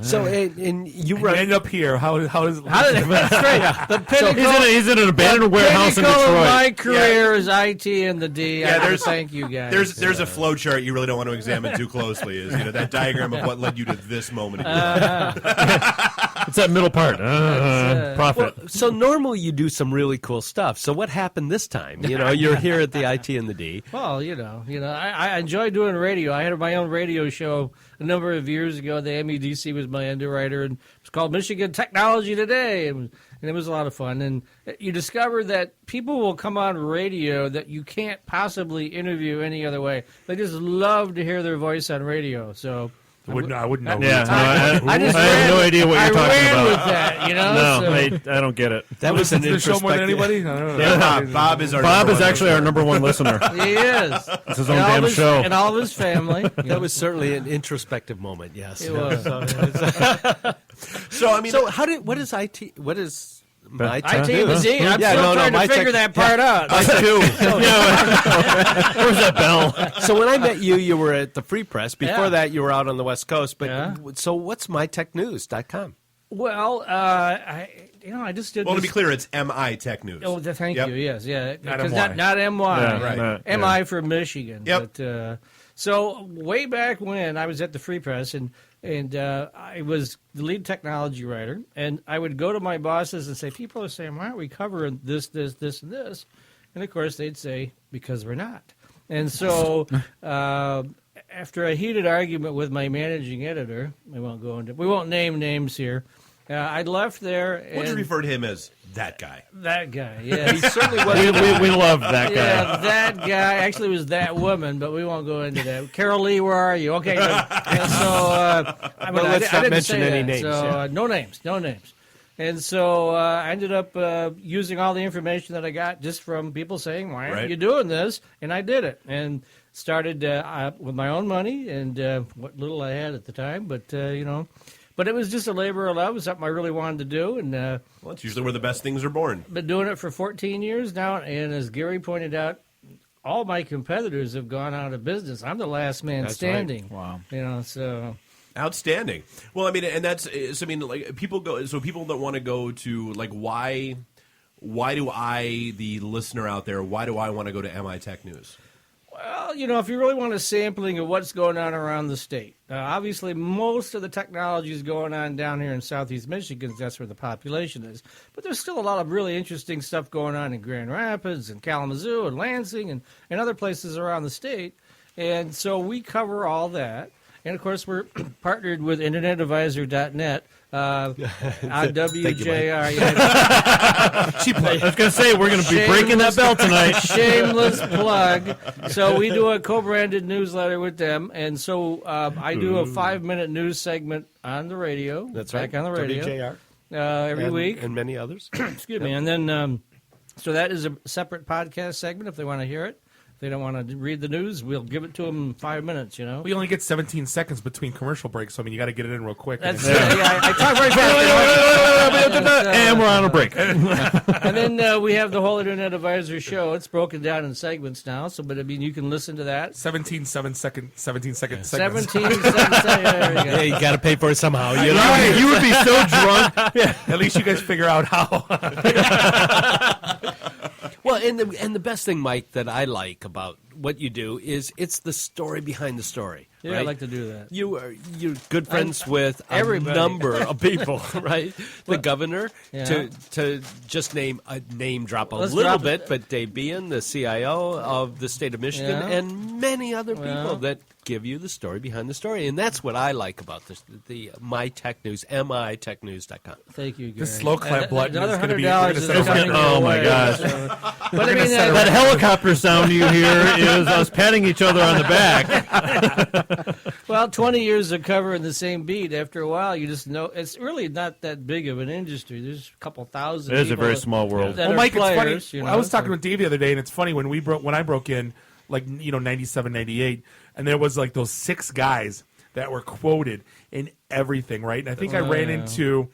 So, and you end up here. How is How did that's right. The pinnacle, he's in an abandoned warehouse in pinnacle Detroit. of my career is IT and the D. Yeah, Thank you guys. There's a flow chart you really don't want to examine too closely. Is that diagram of what led you to this moment? It's that middle part. Profit. Well, so normally you do some really cool stuff. So what happened this time? You're here at the IT and the D. Well, I enjoy doing radio. I had my own radio show a number of years ago. The MEDC was my underwriter, and it was called Michigan Technology Today, and it was a lot of fun. And you discover that people will come on radio that you can't possibly interview any other way. They just love to hear their voice on radio. So I wouldn't know. Yeah, I have no idea what you're talking about. With that, No, I don't get it. That was an the show more than anybody. I don't know. Yeah. Bob is actually our number one listener. He is. It's his own damn show. And all of his family. That was certainly an introspective moment. Yes, it was. So What is IT? What is My IT and the D? I'm Yeah, still no, trying my to figure that part out. I too. Where's that bell? So when I met you, you were at the Free Press. Before Yeah. that, you were out on the West Coast. But so what's MITechNews.com? Well, I just did. Well, to this- be clear, it's MITech News. Oh, thank Yep. you. Yes, yeah. Not Because MY. not MY, Yeah, right? yeah. MI for Michigan. Yep. But, so way back when I was at the Free Press and I was the lead technology writer, and I would go to my bosses and say, "People are saying, why aren't we covering this, and this?" And of course, they'd say, "Because we're not." And so, after a heated argument with my managing editor, we won't name names here. I left there. We'll just and- refer to him as that guy. That guy, yeah. He certainly was. We love that guy. Yeah, that guy. Actually, it was that woman, but we won't go into that. Carol Lee, where are you? Okay. And so, let's not didn't mention say any that. names, So, yeah. no names. And so I ended up using all the information that I got just from people saying, "Why aren't Right. you doing this?" And I did it, and started with my own money and what little I had at the time. But but it was just a labor of love. It was something I really wanted to do, and Well, it's usually where the best things are born. been doing it for 14 years now, and as Gary pointed out, all my competitors have gone out of business. I'm the last man That's standing. Wow. So Outstanding. Well, I mean, and that's, so, I mean, like, people that want to go to, like, why do I, the listener out there, why do I want to go to MITech News? Well, if you really want a sampling of what's going on around the state, obviously most of the technology is going on down here in southeast Michigan. That's where the population is. But there's still a lot of really interesting stuff going on in Grand Rapids and Kalamazoo and Lansing and other places around the state. And so we cover all that. And, of course, we're partnered with InternetAdvisor.net on WJR. I was going to say, we're going to be breaking that bell tonight. Shameless plug. So we do a co-branded newsletter with them. And so I do a 5-minute news segment on the radio. That's back right. on the radio. WJR. Every week. And many others. Excuse me. And then, so that is a separate podcast segment if they want to hear it. If they don't want to read the news, we'll give it to them in 5 minutes, We only get 17 seconds between commercial breaks, so I mean, you got to get it in real quick. That's I talk very fast. And we're on a break. And then we have the whole Internet Advisor show. It's broken down in segments now, but I mean, you can listen to that. 17 second segments. 17 seconds. There we go. Yeah, you got to pay for it somehow. You would be so drunk. At least you guys figure out how. Well, and the best thing, Mike, that I like about what you do is it's the story behind the story. Yeah, right? I like to do that. You're good friends with everybody. a number of people, right? The governor, Yeah. to just name drop a Let's little drop bit, it. but Dave Behan, the CIO of the state of Michigan, Yeah. and many other people Well. that give you the story behind the story. And that's what I like about this, the MITechNews, MITechNews.com. Thank you, Gary. This slow clap button Another is going to be. $100 we're is gonna set a coming record. your Oh, my way, gosh. so- We're But I gonna mean, set a That helicopter sound you hear is us patting each other on the back. well, 20 years of covering the same beat. After a while, you just know it's really not that big of an industry. There's a couple thousand. It is a people very small world. that Well, are Mike, players, it's funny. you know, I was talking so- with Dave the other day, and it's funny when I broke in, like 97, 98, and there was like those 6 guys that were quoted in everything, right? And I think I ran into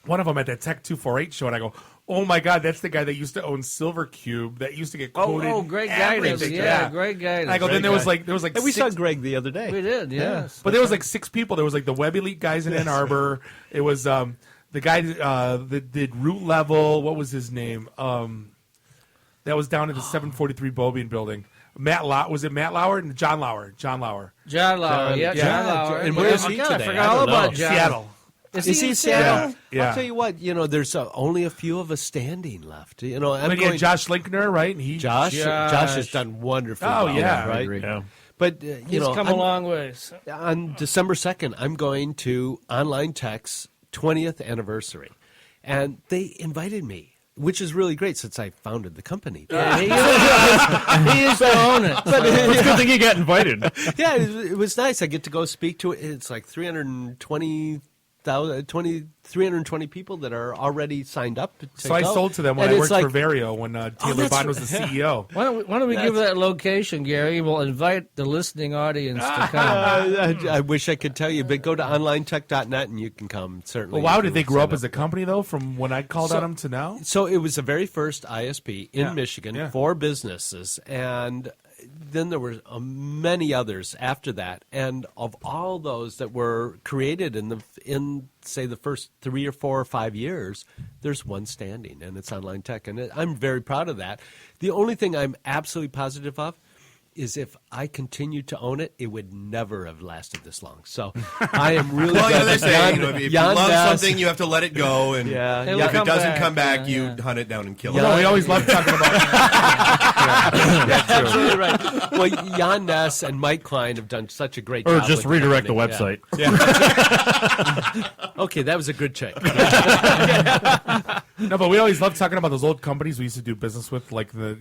one of them at that Tech 248 show, and I go, "Oh my God, that's the guy that used to own Silver Cube that used to get quoted." Oh, Greg Guidance. everything." Yeah, Greg Guidance. And I go, then there was like And we 6 saw Greg the other day. We did, yes. But there was like 6 people. There was like the Web Elite guys in Ann Arbor. It was the guy that did Root Level. What was his name? That was down at the 743 Bobian building. Was it Matt Lauer? John Lauer. John Lauer. John Lauer, yeah, John Lauer. And where is he God, today? I forgot I all don't about know. John. Seattle. Is he he in Seattle? Yeah. I'll tell you what, there's only a few of us standing left. I'm But going. Josh Linkner, right? And Josh has done wonderfully. Oh, well, yeah. right. I agree. Yeah. But He's come a long ways. On December 2nd, I'm going to Online Tech's 20th anniversary, and they invited me, which is really great since I founded the company. Yeah, he used to own it. But It's a good thing you got invited. yeah, it was nice. I get to go speak to it. It's like 320 people that are already signed up. So I sold to them when I worked for Vario when Taylor Bond was the CEO. Why don't we give that location, Gary? We'll invite the listening audience to come. I wish I could tell you, but go to onlinetech.net and you can come, certainly. Well, wow, did they grow up as a company, though, from when I called on them to now? So it was the very first ISP in Michigan for businesses, and then there were many others after that. And of all those that were created in say the first 3 or 4 or 5 years, there's one standing, and it's Online Tech, and I'm very proud of that. The only thing I'm absolutely positive of is if I continued to own it, it would never have lasted this long. So I am really Well, glad they that say, Jan- if you Jan love Bass- something, you have to let it go, and if it doesn't come back, you hunt it down and kill it. No, we always love talking about That's absolutely right. Well, Jan Ness and Mike Klein have done such a great Or job. just with redirect the company. website. Yeah. Okay, that was a good check. No, but we always love talking about those old companies we used to do business with, like the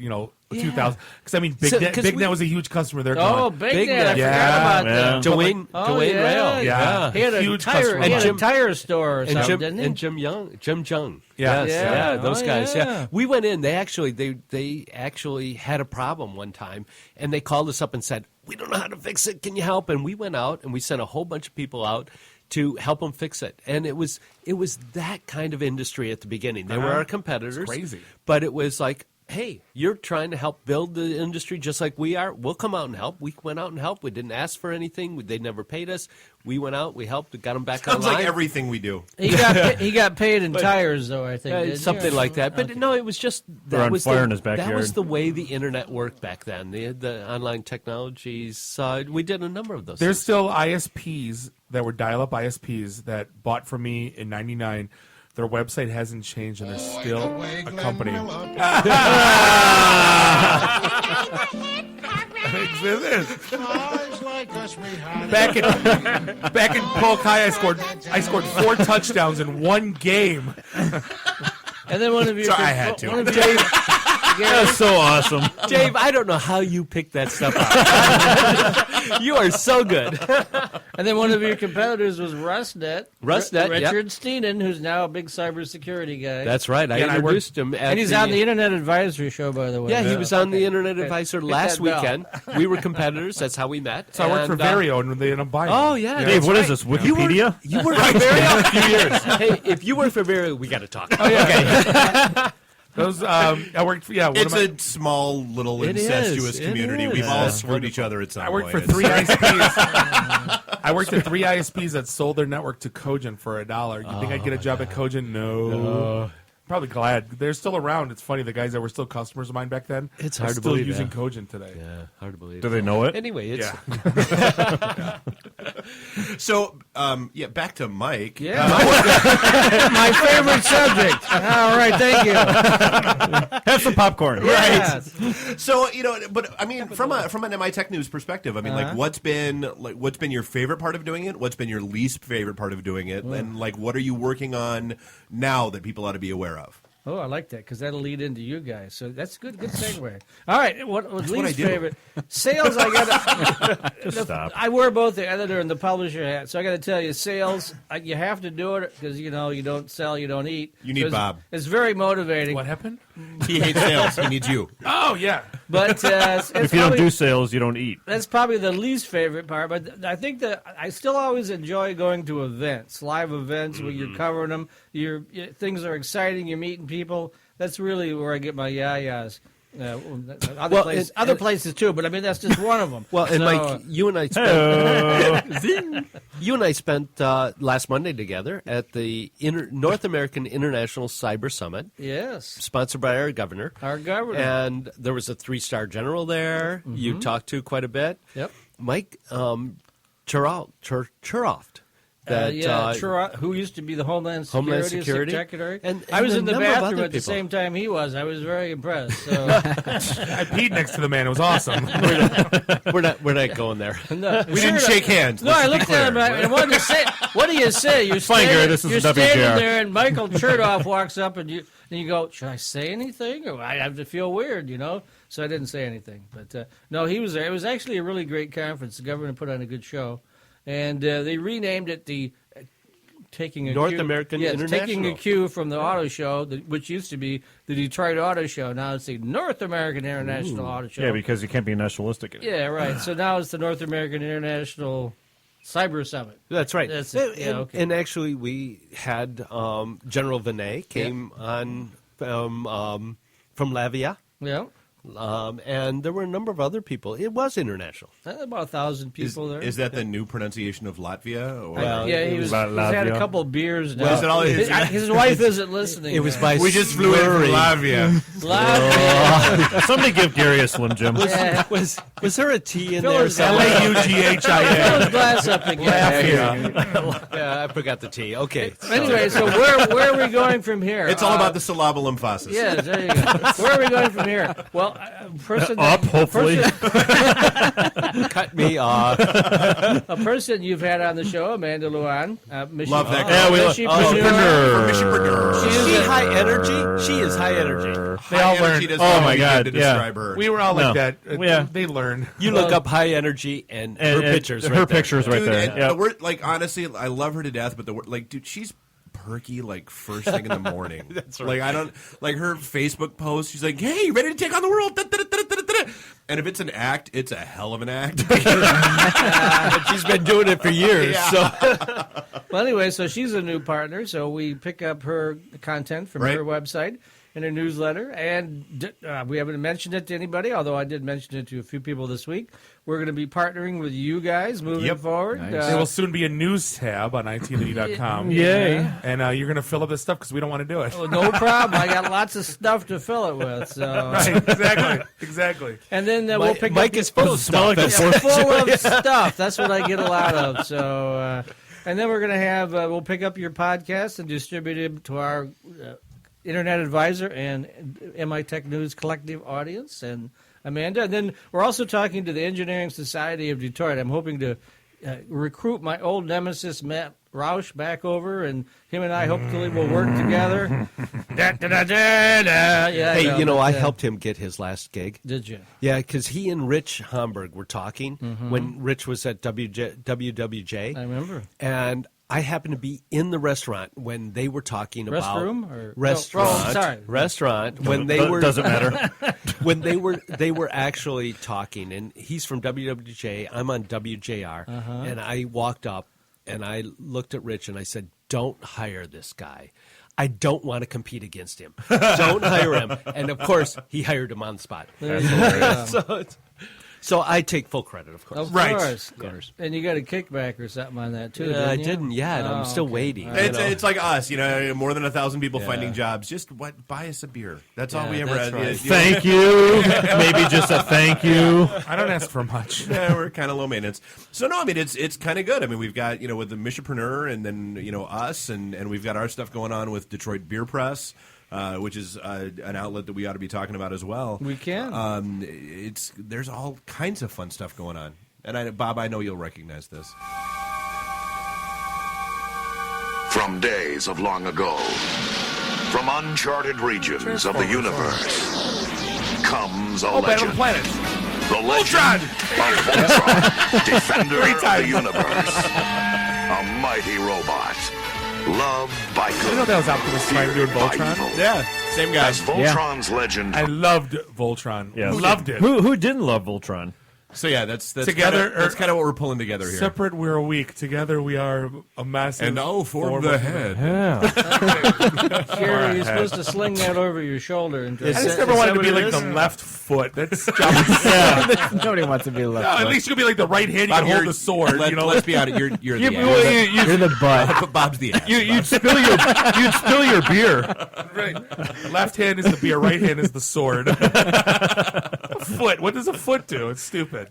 2000. Because I mean, BigNet was a huge customer there. Oh, BigNet! I forgot about that. Dwayne Yeah. Rail. He had a Huge tire. customer. He had Jim- a tire store or And something, Jim didn't he? and Jim Jung. Yeah. Yes, Yeah. those Oh, guys. yeah. Yeah, we went in. They actually had a problem one time, and they called us up and said, "We don't know how to fix it. Can you help?" And we went out and we sent a whole bunch of people out to help them fix it. And it was that kind of industry at the beginning. They were our competitors. It's crazy. But it was like, hey, you're trying to help build the industry just like we are. We'll come out and help. We went out and helped. We didn't ask for anything. They never paid us. We went out. We helped. We got them back Sounds online. like everything we do. He got paid in tires, though. I think didn't he? Something like that. But no, it was just They're on fire in his that backyard. was the way the internet worked back then. The online technologies. We did a number of those. There's things. still ISPs that were dial-up ISPs that bought from me in '99. Their website hasn't changed, and they're still a company. Back in Polk High, I scored 4 touchdowns in one game. And then one of you. Sorry, I had to. That's so awesome. Dave, I don't know how you picked that stuff out. You are so good. And then one of your competitors was RustNet. RustNet, Richard Steenan, who's now a big cybersecurity guy. That's right. I introduced him. And he's on the Internet Advisory Show, by the way. Yeah, he was on the Internet Okay. Advisor Hit last that bell. weekend. We were competitors. That's how we met. So I worked for Vario, and they ended up buying Oh, me. yeah. Dave, that's what is right. this, Wikipedia? You worked for Vario? A few years. Hey, if you work for Vario, we got to talk. Oh, yeah. Okay. Those, I worked for, It's a small, little It incestuous is. It community. is. We've all Yeah. screwed each other at some I point. worked for 3 ISPs. I worked at 3 ISPs that sold their network to Cogent for $1. You think I'd get a job at Cogent? No. Probably glad they're still around. It's funny, the guys that were still customers of mine back then. It's are hard to still believe using that. Cogent today. Yeah, hard to believe. Do they know it? Anyway, it's So, back to Mike. Yeah, my favorite subject. All right, thank you. Have some popcorn. Right. So, but I mean, from an MITechNews perspective, I mean, like, what's been your favorite part of doing it? What's been your least favorite part of doing it? And like, what are you working on now that people ought to be aware of? Oh, I like that because that'll lead into you guys. So that's good segue. All right, what least favorite? Sales. I got. Just stop. I wear both the editor and the publisher hat, so I got to tell you, sales. You have to do it because you don't sell, you don't eat. You need Bob. It's very motivating. What happened? He hates sales. He needs you. Oh yeah. But if you don't do sales, you don't eat. That's probably the least favorite part. But I think that I still always enjoy going to events, live events where you're covering them. Things are exciting. You're meeting people. That's really where I get my yayas. Other places too, but I mean that's just one of them. Well, and Mike, you and I spent last Monday together at the North American International Cyber Summit. Yes, sponsored by our governor. And there was a 3-star general there. Mm-hmm. You talked to quite a bit. Yep, Mike Churoft. Who used to be the Homeland Security Secretary. And I was in the bathroom at the same time he was. I was very impressed. So. I peed next to the man. It was awesome. We're not going there. No, we didn't shake hands. No, I looked at him and wanted to say, what do you say? You're standing there and Michael Chertoff walks up and you go, should I say anything? Or I have to feel weird, So I didn't say anything. But no, he was there. It was actually a really great conference. The governor put on a good show. And they renamed it the North American International. Taking a cue from the auto show, which used to be the Detroit Auto Show. Now it's the North American International Auto Show. Yeah, because you can't be nationalistic anymore. Yeah, right. So now it's the North American International Cyber Summit. That's right. That's it. And actually, we had General Vinay came on from Lavia. Yeah. And there were a number of other people. It was international. About 1,000 people there. Is that the new pronunciation of Latvia? Or? He's had a couple of beers now. Well, his wife isn't listening. It was by we just flew in from Latvia. Somebody give Gary a Slim Jim. Was there a T in there? Laughin. Fill his glass up again. Yeah, I forgot the T. Okay. Anyway, so where are we going from here? It's all about the syllable emphasis. Yeah, there you go. Where are we going from here? Well, hopefully. Cut me off. A person you've had on the show, Amanda Luan. Love that girl. Michipreneur. Is she high energy? She is high energy. They all learn. Oh, my God. Her. We were all like that. They learn. You look up high energy and her pictures right her there. pictures right there. And the word, honestly, I love her to death, but dude, she's perky first thing in the morning. That's right. I don't her Facebook post. She's like, "Hey, ready to take on the world?" And if it's an act, it's a hell of an act. She's been doing it for years. Yeah. So, well, anyway, so she's a new partner. So we pick up her content from her website in her newsletter, and we haven't mentioned it to anybody. Although I did mention it to a few people this week. We're going to be partnering with you guys moving forward. Nice. There will soon be a news tab on itandthd.com. Yay. And you're going to fill up this stuff because we don't want to do it. Oh, no problem. I got lots of stuff to fill it with. So. Right, exactly. And then we'll pick Mike up... is full of stuff. Full of stuff. That's what I get a lot of. So, and then we're going to have... we'll pick up your podcast and distribute it to our Internet Advisor and MITechNews collective audience. And Amanda. And then we're also talking to the Engineering Society of Detroit. I'm hoping to recruit my old nemesis, Matt Roush, back over, and him and I hopefully will work together. I helped him get his last gig. Did you? Yeah, because he and Rich Homburg were talking when Rich was at WWJ. I remember. And I happened to be in the restaurant when they were talking about restaurant. When they were doesn't matter. When they were actually talking, and he's from WWJ. I'm on WJR, and I walked up and I looked at Rich and I said, "Don't hire this guy. I don't want to compete against him. Don't hire him." And of course, he hired him on the spot. So I take full credit, of course. Of course. And you got a kickback or something on that, too, I didn't you? didn't yet. I'm still waiting. It's like us, more than 1,000 people finding jobs. Just buy us a beer. That's all we ever had. Right. Thank you. Maybe just a thank you. I don't ask for much. Yeah, we're kind of low maintenance. So no, I mean it's kind of good. I mean we've got with the Michipreneur and then us and we've got our stuff going on with Detroit Beer Press. Which is an outlet that we ought to be talking about as well. We can. There's all kinds of fun stuff going on. And Bob, I know you'll recognize this. From days of long ago, from uncharted regions of the universe, comes a legend. Planet. The legend of Voltron, defender of the universe. A mighty robot. Loved by good. You know that was Optimus Prime doing Voltron? Yeah, same guy. As Voltron's legend. I loved Voltron. Yeah. Loved it. Who didn't love Voltron? So yeah, that's together. That's kind of what we're pulling together here. Separate, we're weak. Together, we are a massive. And form the head. Yeah. Jerry, you're supposed to sling that over your shoulder. And I just never wanted to be like the left foot. That's Nobody wants to be left. No, at least you can be like the right hand. You can hold the sword. Let's be honest. You're the ass. You're the butt. Bob's the ass. You'd spill your beer. Right. Left hand is the beer. Right hand is the sword. Foot. What does a foot do? It's stupid.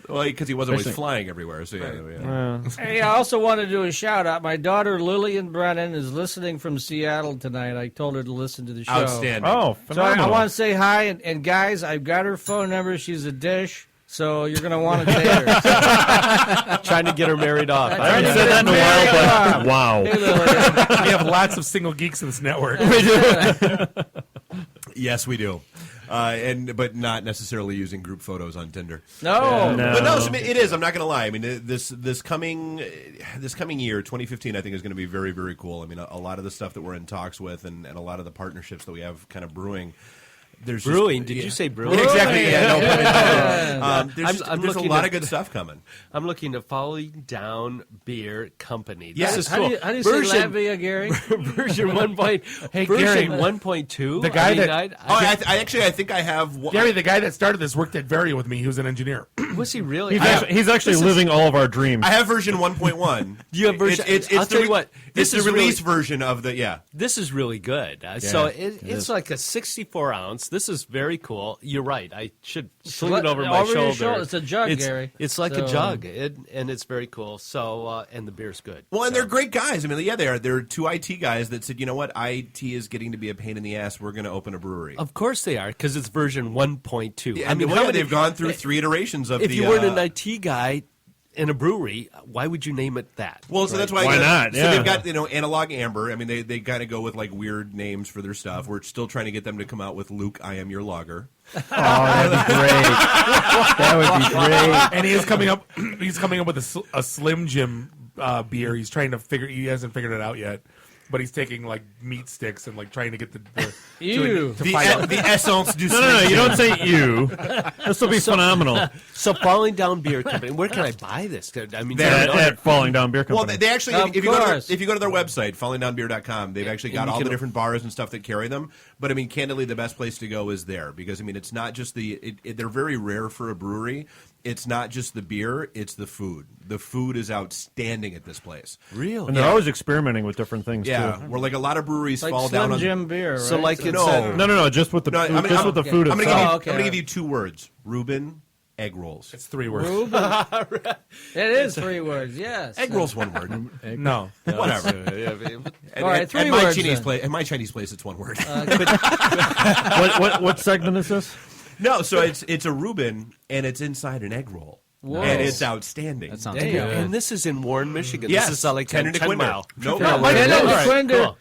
Well, because he wasn't always flying everywhere. So yeah. Hey, I also want to do a shout out. My daughter Lillian Brennan is listening from Seattle tonight. I told her to listen to the show. Outstanding. Oh, phenomenal. So I want to say hi, and guys, I've got her phone number. She's a dish. So you're going to want to date her. Trying to get her married off. I haven't said that in a while, but wow. Hey, we have lots of single geeks in this network. We do. Yes, we do. But not necessarily using group photos on Tinder. No. But no, it is. I'm not going to lie. I mean, this coming year, 2015, I think is going to be very, very cool. I mean, a lot of the stuff that we're in talks with, and a lot of the partnerships that we have kind of brewing. There's brewing? Did you say brewing? Exactly. Yeah, no, there's a lot of good stuff coming. I'm looking at Falling Down Beer Company. Yes. This is cool. How do you say Latvia, Gary? Version 1.2. Hey, version Gary, 1.2. The guy I think I have. Gary, the guy that started this worked at Varia with me. He was an engineer. Was he really? He's actually living all of our dreams. I have version 1.1. You have version. I'll tell you what. This is the release version of the This is really good. So it's like a 64 ounce. This is very cool. You're right. I should sling it over my shoulder. It's a jug, Gary. It's like a jug, and it's very cool. So and the beer's good. Well, and they're great guys. I mean, yeah, they are. They're two IT guys that said, you know what, IT is getting to be a pain in the ass. We're going to open a brewery. Of course they are, because it's version 1.2. Yeah, I mean, they've gone through 3 iterations of if you weren't an IT guy in a brewery, why would you name it that? Well, so that's why. Why not? So they've got Analog Amber. I mean, they kind of go with like weird names for their stuff. We're still trying to get them to come out with Luke, I Am Your Lager. Oh, that'd be great. That would be great. And he is coming up. He's coming up with a Slim Jim beer. He's trying to figure. He hasn't figured it out yet. But he's taking like meat sticks and like trying to get the essence du No, you don't say you. This will be phenomenal. So Falling Down Beer Company. Where can I buy this? I mean, at Falling Down Beer Company. Well, they actually, if you go to their website, fallingdownbeer.com, they've actually got all the different bars and stuff that carry them. But I mean, candidly, the best place to go is there because I mean, it's not just they're very rare for a brewery. It's not just the beer; it's the food. The food is outstanding at this place. Really? And they're always experimenting with different things. Yeah, too. where like a lot of breweries like fall Slim down on Jim beer. Right? So like no, just with the with the food I'm itself. going to give you 2 words: Reuben egg rolls. It's 3 words. It is 3 words. Yes. Egg rolls 1 word. No, whatever. All right, 3 words. At my Chinese place, it's 1 word. What segment is this? No, so it's a Reuben and it's inside an egg roll. Whoa. And it's outstanding. That sounds good. good. And this is in Warren, Michigan. Yes. This is like 10 mile. Nope.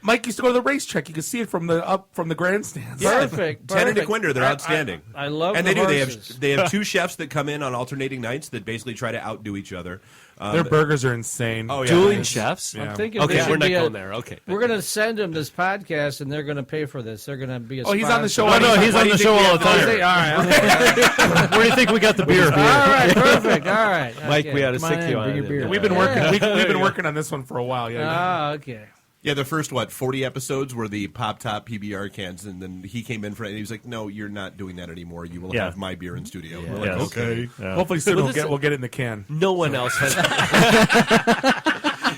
Mike used to go to the racetrack. You could see it from the grandstands. Yeah. Perfect. 10 and DeQuinder, they're outstanding. I love and the they do. horses. They have 2 chefs that come in on alternating nights that basically try to outdo each other. Their burgers are insane. Oh, yeah. Dueling chefs? Yeah. I'm thinking Okay, there we're not should be going there. Okay. We're going to send them this podcast, and they're going to pay for this. They're going to be a Oh, he's on the show. No, he's on the show all the time. All right. Where do you think we got the beer? All right, perfect. All right. Mike, Okay. we ought to Come on stick in, you bring on your it. beer. We've been working. We've been working on this one for a while. Yeah. Okay. Yeah, the first 40 episodes were the Pop Top PBR cans, and then he came in for it, and he was like, "No, you're not doing that anymore. You will have my beer in studio." Yeah. We're like, Yes. "Okay." Yeah. Hopefully soon we'll get it in the can. No one else has.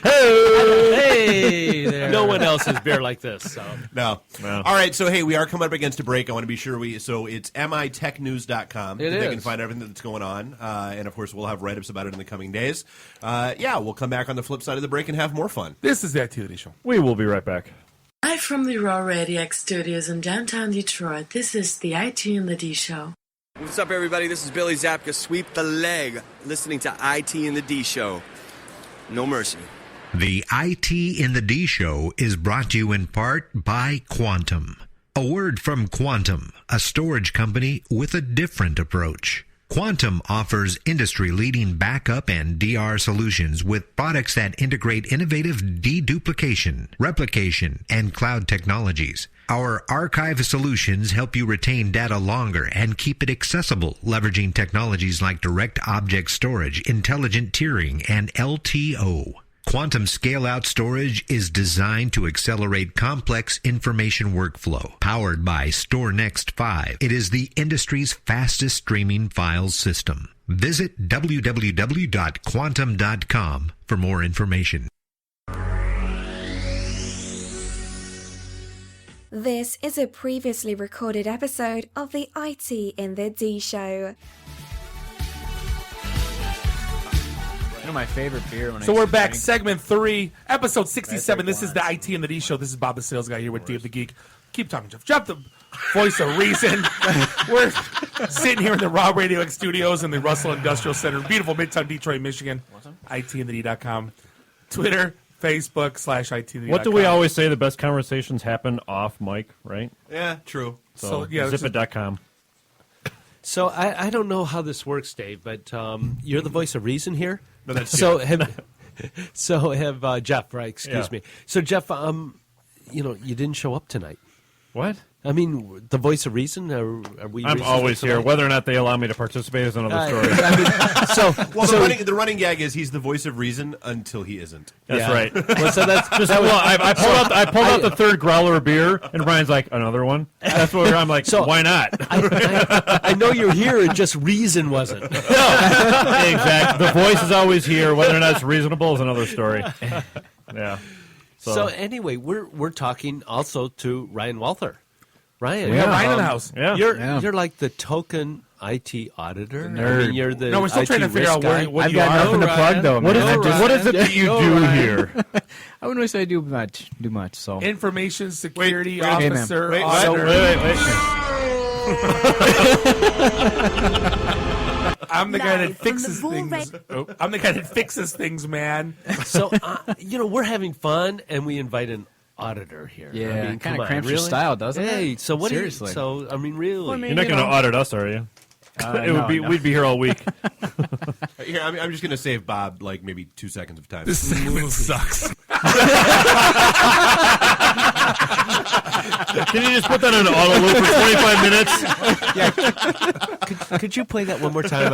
Hey there. No one else has beer like this. So. No. All right, so hey, we are coming up against a break. I want to be sure so it's MITechNews.com. It They is. can find everything that's going on. And of course, we'll have write-ups about it in the coming days. We'll come back on the flip side of the break and have more fun. This is the Activity Show. We will be right back. Live from the Raw Radio X studios in downtown Detroit, this is the IT and the D Show. What's up, everybody? This is Billy Zapka. Sweep the leg. Listening to IT and the D Show. No mercy. The IT in the D Show is brought to you in part by Quantum. A word from Quantum, a storage company with a different approach. Quantum offers industry-leading backup and DR solutions with products that integrate innovative deduplication, replication, and cloud technologies. Our archive solutions help you retain data longer and keep it accessible, leveraging technologies like direct object storage, intelligent tiering, and LTO. Quantum Scale-Out Storage is designed to accelerate complex information workflow. Powered by StoreNext 5, it is the industry's fastest streaming files system. Visit www.quantum.com for more information. This is a previously recorded episode of the IT in the D Show. One of my favorite beer. When So we're back, segment 3, episode 67. This is the IT and the D Show. This is Bob the Sales Guy here with Dave the Geek. Keep talking, Jeff. Jeff, the voice of reason. We're sitting here in the Raw Radio X studios in the Russell Industrial Center, beautiful Midtown Detroit, Michigan. ITandTheD.com. Twitter, Facebook /ITandTheD.com. What do we always say? The best conversations happen off mic, right? Yeah, true. So zipit.com. So I don't know how this works, Dave, but you're the voice of reason here. No, that's have Jeff, right? Excuse me. So Jeff, you didn't show up tonight. What? I mean, the voice of reason. Are we? I'm always here. Whether or not they allow me to participate is another story. The running gag is he's the voice of reason until he isn't. That's right. Well, so that's just I pulled out the third growler of beer, and Brian's like, another one. That's where I'm like, why not? I know you're here. It just reason wasn't. No, exactly. The voice is always here. Whether or not it's reasonable is another story. Yeah. So anyway, we're talking also to Ryan Walther. Ryan, We got Ryan in the house. Yeah. You're like the token IT auditor. Nerd. I mean, you're the No, we're still trying to figure out what I've you got are. nothing to plug, though, What is man. it that you do here? I wouldn't really say I do much. So Information security Hey, man. officer. Wait, auditor. Wait. I'm the guy that Live from fixes the things. I'm the guy that fixes things, man. So we're having fun, and we invite an auditor here. Yeah, I mean, it kinda come on, cramps your really? style, doesn't it? Hey, so what? Seriously. I mean, really? Well, I mean, You're not going to audit us, are you? We'd be here all week. Here, I'm just going to save Bob like maybe 2 seconds of time. This segment sucks. Can you just put that on an auto loop for 25 minutes? Yeah. Could you play that one more time?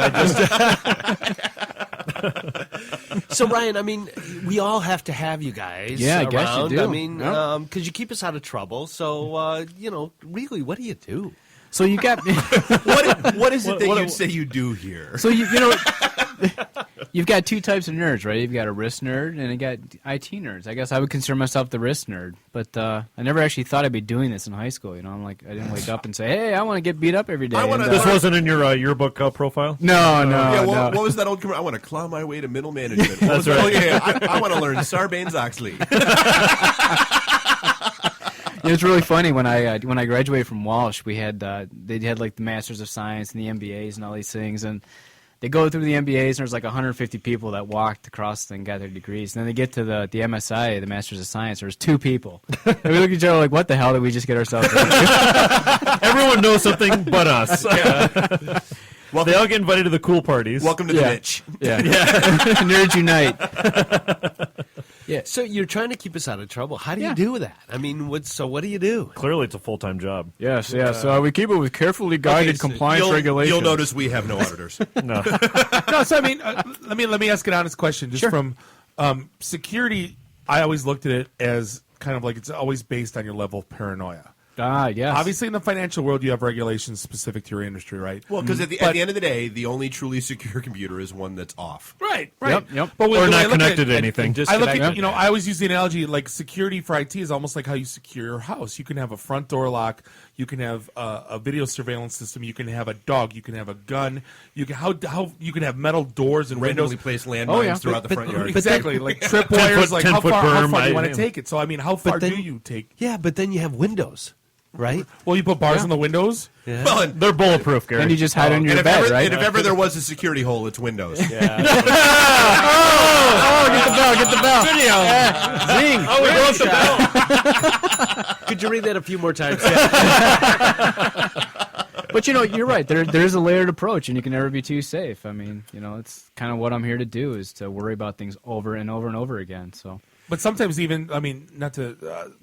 So Ryan, I mean, we all have to have you guys. Yeah, I around. guess you do. I mean, Yep. because you keep us out of trouble. So really, what do you do? So you got What is it that you'd say you do here? So you've got two types of nerds, right? You've got a wrist nerd and you got IT nerds. I guess I would consider myself the wrist nerd, but I never actually thought I'd be doing this in high school. I'm like, I didn't wake up and say, "Hey, I want to get beat up every day." This wasn't in your yearbook profile? No. What was that old commercial? I want to claw my way to middle management. That's right. Oh, yeah, I want to learn Sarbanes-Oxley. It's really funny when I graduated from Walsh, we had they had like the Masters of Science and the MBAs and all these things, and they go through the MBAs and there's like 150 people that walked across and got their degrees, and then they get to the MSI, the Masters of Science. There's 2 people, and we look at each other like, "What the hell did we just get ourselves into?" Everyone knows something but us. Well, they all get invited to the cool parties. Welcome to the niche. Yeah. Nerds unite. Yeah. So you're trying to keep us out of trouble. How do you do that? I mean, what do you do? Clearly, it's a full-time job. Yes. So we keep it with carefully guided compliance regulations. You'll notice we have no auditors. No. No, so I mean, let me ask an honest question. Just from security, I always looked at it as kind of like it's always based on your level of paranoia. Yes. Obviously, in the financial world, you have regulations specific to your industry, right? Well, because at the end of the day, the only truly secure computer is one that's off. Right. Yep. But or not connected to anything. I look at, I always use the analogy like security for IT is almost like how you secure your house. You can have a front door lock, you can have a video surveillance system, you can have a dog, you can have a gun, you can you can have metal doors and randomly windows. placed landmines throughout the front yard. Exactly, like tripwires. Like how far do you want to take it? So I mean, how far then, do you take? Yeah, but then you have windows. Right? Well, you put bars on the windows? Yeah. Well, they're bulletproof, Gary. And you just hide under your and bed, right? And if ever there was a security hole, it's Windows. Yeah. Get the bell. Video. Zing. Oh, we broke the bell. Could you read that a few more times? But, you're right. There's a layered approach, and you can never be too safe. I mean, it's kind of what I'm here to do is to worry about things over and over and over again, so... But sometimes even, I mean,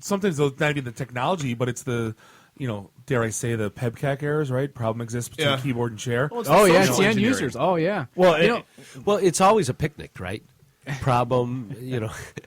sometimes it's not even the technology, but it's the, dare I say, the PEBCAC errors, right? Problem exists between keyboard and chair. Well, it's the end users. Oh, yeah. Well, it's always a picnic, right? Problem,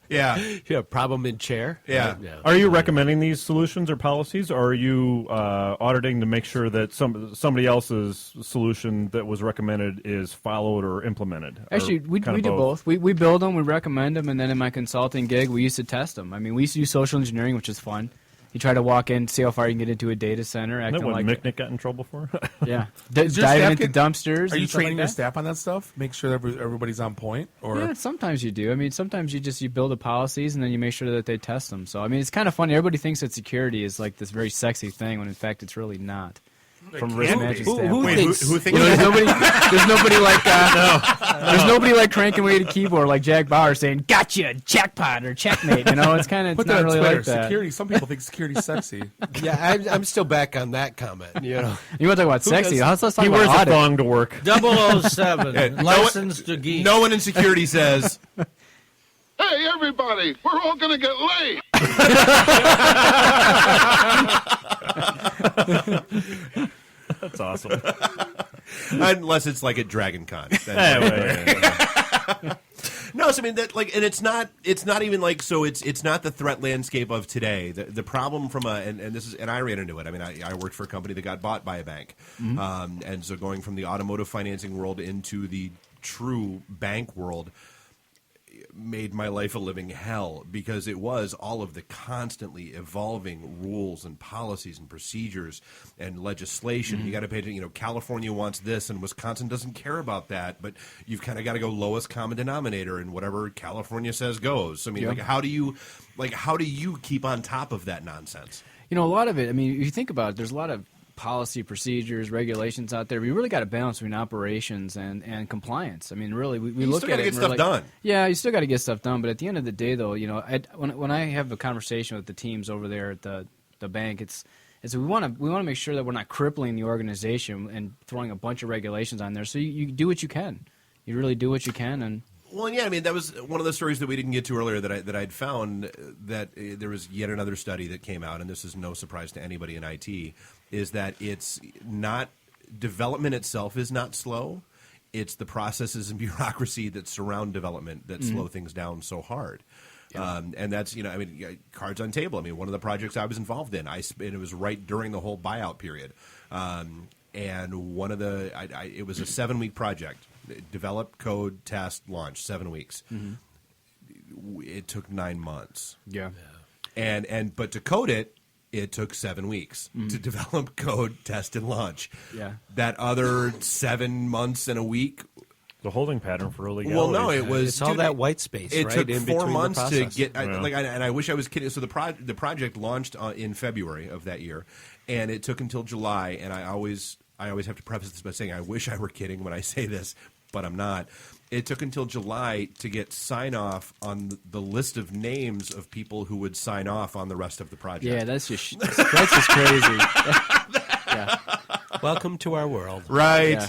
Yeah, problem in chair. Yeah. Are you recommending these solutions or policies, or are you auditing to make sure that somebody else's solution that was recommended is followed or implemented? Actually, we do both. We build them, we recommend them, and then in my consulting gig, we used to test them. I mean, we used to do social engineering, which is fun. You try to walk in, see how far you can get into a data center. Isn't that what MITechNews got in trouble for? Yeah. Diving into dumpsters. Are you training your that? staff on that stuff? Make sure that everybody's on point? Or Yeah, sometimes you do. I mean, sometimes you build the policies and then you make sure that they test them. So, I mean, it's kind of funny. Everybody thinks that security is like this very sexy thing when, in fact, it's really not. From a risk management standpoint. Who thinks there's nobody like there's nobody like cranking away at a keyboard like Jack Bauer saying "Gotcha, jackpot" or "checkmate." It's kind of put not that really Twitter. like that. Security. Some people think security's sexy. Yeah, I'm still back on that comment. You want to talk about sexy? Let's talk he about wears audit. a thong to work. 007, licensed to geek. No one in security says. Hey, everybody, we're all going to get laid. That's awesome. Unless it's like at Dragon Con. No, so I mean that and it's not even like it's not the threat landscape of today. The problem from and I ran into it. I mean, I worked for a company that got bought by a bank, and so going from the automotive financing world into the true bank world made my life a living hell because it was all of the constantly evolving rules and policies and procedures and legislation. You got to pay attention. California wants this and Wisconsin doesn't care about that, but you've kind of got to go lowest common denominator and whatever California says goes. So, I mean, how do you keep on top of that nonsense? A lot of it, I mean, if you think about it, there's a lot of policy, procedures, regulations out there. We really got to balance between operations and compliance. I mean, really, we look at it. You still got to get stuff done. Yeah, you still got to get stuff done. But at the end of the day, though, when I have a conversation with the teams over there at the bank, it's we want to make sure that we're not crippling the organization and throwing a bunch of regulations on there. So you do what you can. You really do what you can, and. Well, yeah, I mean, that was one of the stories that we didn't get to earlier that I'd found that there was yet another study that came out, and this is no surprise to anybody in IT, is that it's not – development itself is not slow. It's the processes and bureaucracy that surround development that slow things down so hard. Yeah. And that's, cards on table. I mean, one of the projects I was involved in, and it was right during the whole buyout period. And one of it was a 7-week project. Develop, code, test, launch, 7 weeks. It took 9 months. Yeah. But to code it, it took 7 weeks to develop, code, test, and launch. Yeah. That other 7 months and a week. The holding pattern for illegality. Well, no, it was it's all that white space. It right, took 4 months to get. Yeah. And I wish I was kidding. So the project launched in February of that year, and it took until July. And I always have to preface this by saying I wish I were kidding when I say this, but I'm not. It took until July to get sign-off on the list of names of people who would sign off on the rest of the project. Yeah, that's just crazy. Yeah. Welcome to our world. Right.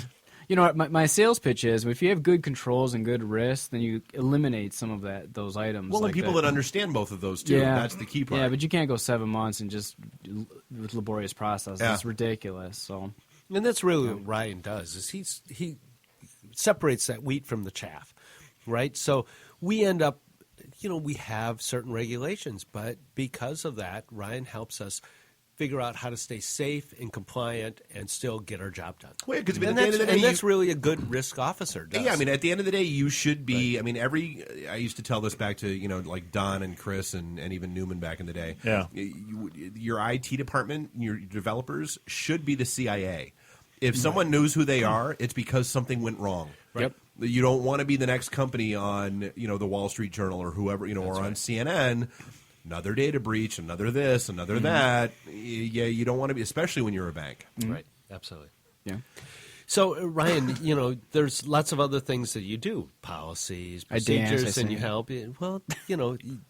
Yeah. My sales pitch is if you have good controls and good risks, then you eliminate some of those items. Well, and people that understand both of those too. Yeah. That's the key part. Yeah, but you can't go 7 months and just with laborious process. Yeah. It's ridiculous. So, and that's really what Ryan does. Is he separates that wheat from the chaff, right? So we end up we have certain regulations, but because of that, Ryan helps us figure out how to stay safe and compliant and still get our job done. Well, because at the end of the day, that's really a good risk officer does. Yeah, I mean, at the end of the day, you should be. I mean, I used to tell this back to like Don and Chris and even Newman back in the day. Yeah, your IT department, your developers should be the CIA. If someone knows who they are, it's because something went wrong. Right. Yep. You don't want to be the next company on the Wall Street Journal or whoever or on CNN. Another data breach, another this, another that. Yeah, you don't want to be, especially when you're a bank. Right, absolutely. Yeah. So, Ryan, there's lots of other things that you do, policies, procedures, and you help. Well,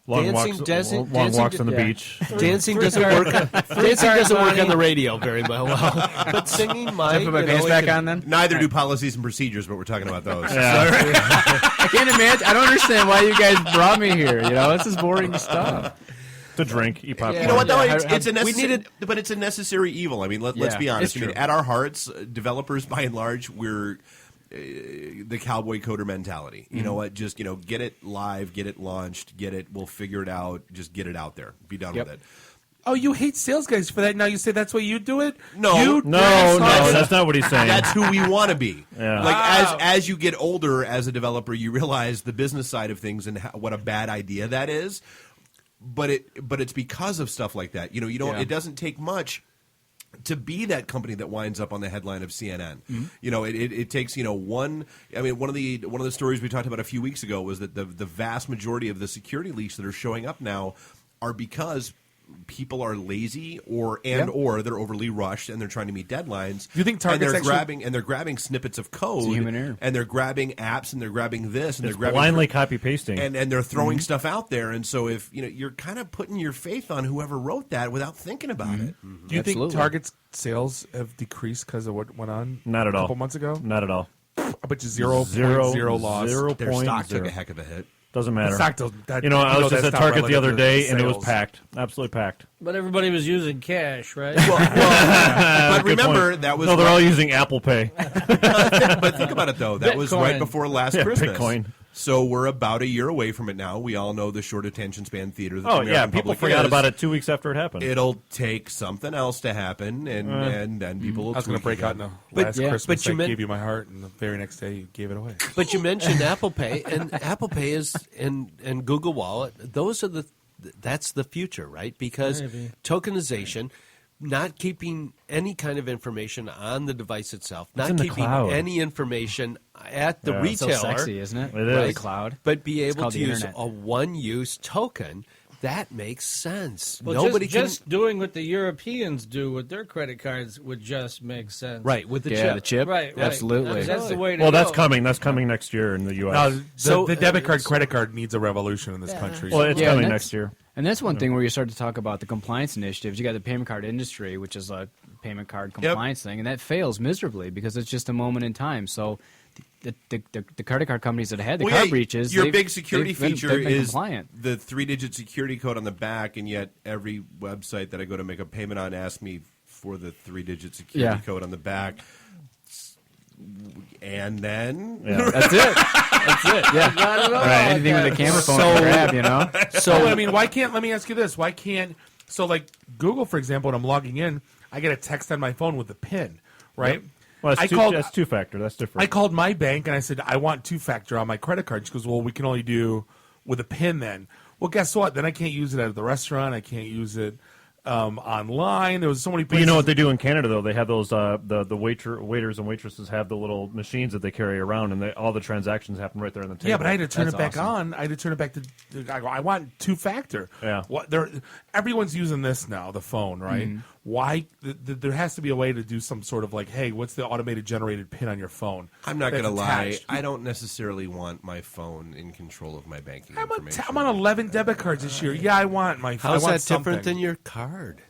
long dancing walks on the beach. Dancing doesn't work. Dancing doesn't work on the radio very well, but singing might. Should I put my pants back on then? Neither do policies and procedures, but we're talking about those. Yeah. I can't imagine. I don't understand why you guys brought me here. This is boring stuff. To drink, eat popcorn. You know what though? It's a necessary, but it's a necessary evil. I mean, let's be honest. I mean, at our hearts, developers by and large, we're the cowboy coder mentality. You know what? Just get it live, get it launched, we'll figure it out. Just get it out there. Be done with it. Oh, you hate sales guys for that? Now you say that's what you do it? No, that's not what he's saying. That's who we want to be. Yeah. Like as you get older as a developer, you realize the business side of things and what a bad idea that is. But it's because of stuff like that. You don't. It doesn't take much to be that company that winds up on the headline of CNN. It takes one. I mean, one of the stories we talked about a few weeks ago was that the vast majority of the security leaks that are showing up now are because people are lazy or they're overly rushed and they're trying to meet deadlines. Do you think Target's they're grabbing snippets of code and they're grabbing apps and they're grabbing this and they're grabbing blindly copy pasting and they're throwing stuff out there. And so if you're kind of putting your faith on whoever wrote that without thinking about it. Do you think Target's sales have decreased because of what went on? Not at all. A couple months ago. Not at all. I bet you 0.0 loss. Their stock took a heck of a hit. Doesn't matter. I was just at Target the other day, and it was packed. Absolutely packed. But everybody was using cash, right? But remember, that was... No, they're all using Apple Pay. But think about it, though. That was right before last Christmas. Bitcoin. So we're about a year away from it now. We all know the short attention span theater that the American people public forgot is. about it 2 weeks after it happened. It'll take something else to happen, and then people will I was going to break out in the last Christmas. I gave you my heart, and the very next day you gave it away. But you mentioned Apple Pay, and Apple Pay is and Google Wallet. Those are that's the future, right? Because tokenization. Not keeping any kind of information on the device itself, not keeping any information at the retailer. It's so sexy, isn't it? It is. The cloud. But be able to use a one-use token. That makes sense. Well, Nobody just doing what the Europeans do with their credit cards would just make sense. Right, with the chip. chip. The chip. Right. Absolutely. That's the way to Well, go. that's coming. That's coming next year in the U.S. Now, the debit card, credit card needs a revolution in this country. Well, it's coming next year. And that's one thing where you start to talk about the compliance initiatives. You got the payment card industry, which is a payment card compliance thing, and that fails miserably because it's just a moment in time. So the credit card companies that had the card breaches, your big security feature is compliant. The 3-digit security code on the back, and yet every website that I go to make a payment on asks me for the 3-digit security code on the back. And then that's it. That's it. Yeah. Right. Anything with a camera phone to grab, So I mean, why can't? Let me ask you this: why can't? So like Google, for example, when I'm logging in, I get a text on my phone with the PIN, right? Yep. Well, that's two-factor. That's different. I called my bank and I said I want two-factor on my credit card. She goes, well, we can only do with a PIN then. Well, guess what? Then I can't use it at the restaurant. I can't use it online. There was so many places. But you know what they do in Canada, though? They have those the waiters and waitresses have the little machines that they carry around, and all the transactions happen right there on the table. Yeah, but I had to turn it back on. I had to turn it back to. I want two-factor. Yeah. Everyone's using this now, the phone, right? Mm-hmm. Why? There has to be a way to do some sort of like, hey, what's the automated generated PIN on your phone? I'm not going to lie. I don't necessarily want my phone in control of my banking information. I'm on 11 debit cards this year. Yeah, I want my phone. How's that different than your card?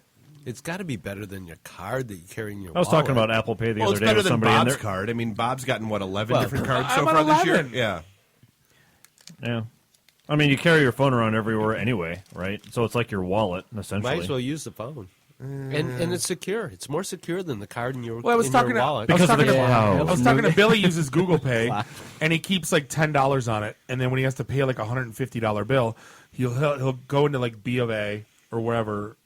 It's got to be better than your card that you carry in your wallet. I was talking about Apple Pay the other day with somebody. Well, it's better than Bob's card. I mean, Bob's gotten, 11 different cards so far this year? Yeah. Yeah. I mean, you carry your phone around everywhere anyway, right? So it's like your wallet, essentially. Might as well use the phone. And it's secure. It's more secure than the card in your Well, I was talking wallet. I was talking to Billy uses Google Pay, and he keeps like $10 on it, and then when he has to pay like $150 bill, he'll go into like B of A or wherever,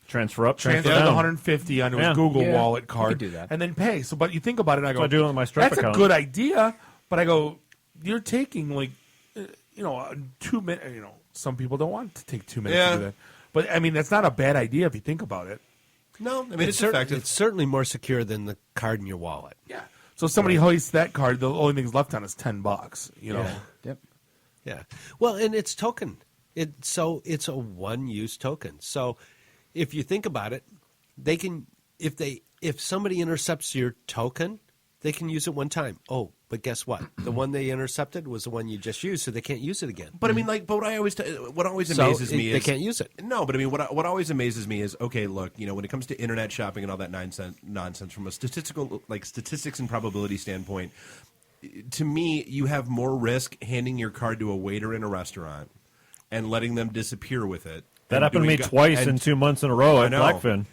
transfer up, transfer down. the 150 onto his Google Wallet card, do that. and then pay. So, but you think about it, and I go, So I do it on my Stripe that's account. a good idea, but I go, you're taking like, 2 minutes. Some people don't want to take 2 minutes to do that, but I mean that's not a bad idea if you think about it. No, I mean it's effective. It's certainly more secure than the card in your wallet. Yeah. So if somebody hoists that card, the only thing left on is $10. Yep. Yeah. Well, and it's token. It's a one-use token. So if you think about it, they can if somebody intercepts your token, they can use it one time. Oh, but guess what? The one they intercepted was the one you just used, so they can't use it again. But I mean, what always amazes me is they can't use it. No, but I mean, what always amazes me is, okay, look, when it comes to internet shopping and all that nonsense from a statistics and probability standpoint, to me, you have more risk handing your card to a waiter in a restaurant and letting them disappear with it. That happened to me twice in 2 months in a row at Blackfin.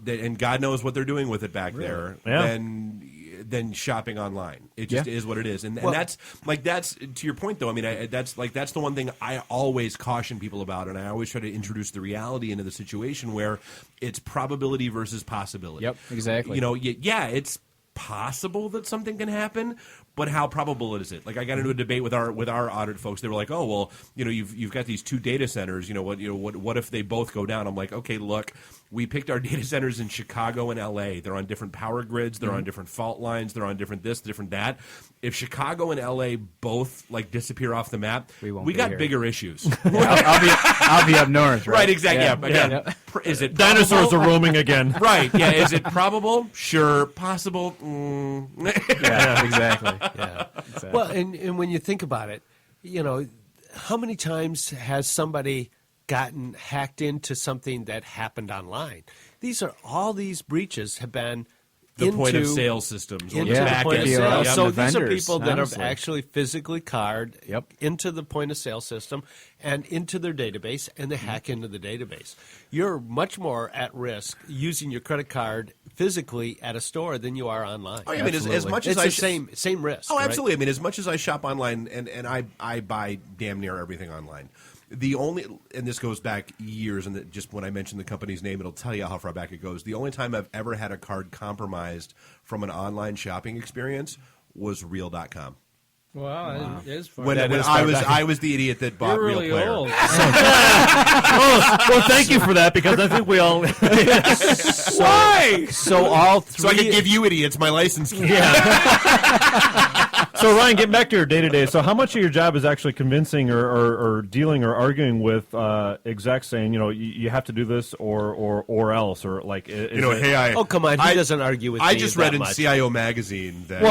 And God knows what they're doing with it back there. Yeah. Than shopping online. It just is what it is, and that's to your point though. I mean, that's the one thing I always caution people about, and I always try to introduce the reality into the situation where it's probability versus possibility. Yep, exactly. It's possible that something can happen, but how probable is it? Like I got into a debate with our audit folks. They were like, "Oh, well, you've got these two data centers. What if they both go down?" I'm like, "Okay, look, we picked our data centers in Chicago and LA. They're on different power grids. They're on different fault lines. They're on different this, different that. If Chicago and LA both disappear off the map, we got bigger issues. I'll be up north, right? Right, exactly. Yeah. Is it probable? Dinosaurs are roaming again. Right. Yeah. Is it probable? Sure. Possible. Yeah. Exactly. Yeah. Exactly. Well, and when you think about it, how many times has somebody gotten hacked into something that happened online? All these breaches have been the point of sale systems. Into the point of sale. So these are people that honestly. have actually physically card into the point of sale system and into their database, and they hack into the database. You're much more at risk using your credit card physically at a store than you are online. Oh, yeah, I mean, as much as it's the same risk. Oh, absolutely. Right? I mean, as much as I shop online, and I buy damn near everything online. And this goes back years, and just when I mention the company's name, it'll tell you how far back it goes. The only time I've ever had a card compromised from an online shopping experience was Real.com. Wow, it is far. When I was the idiot that bought You're really Real Player. old. Well, thank you for that, because I think we all. Why? So all three. So I can give you idiots my license key. Yeah. So Ryan, get back to your day-to-day. So how much of your job is actually convincing or dealing or arguing with execs saying, you have to do this or else, or like, oh, come on, he doesn't argue with me. I just read in much. CIO magazine that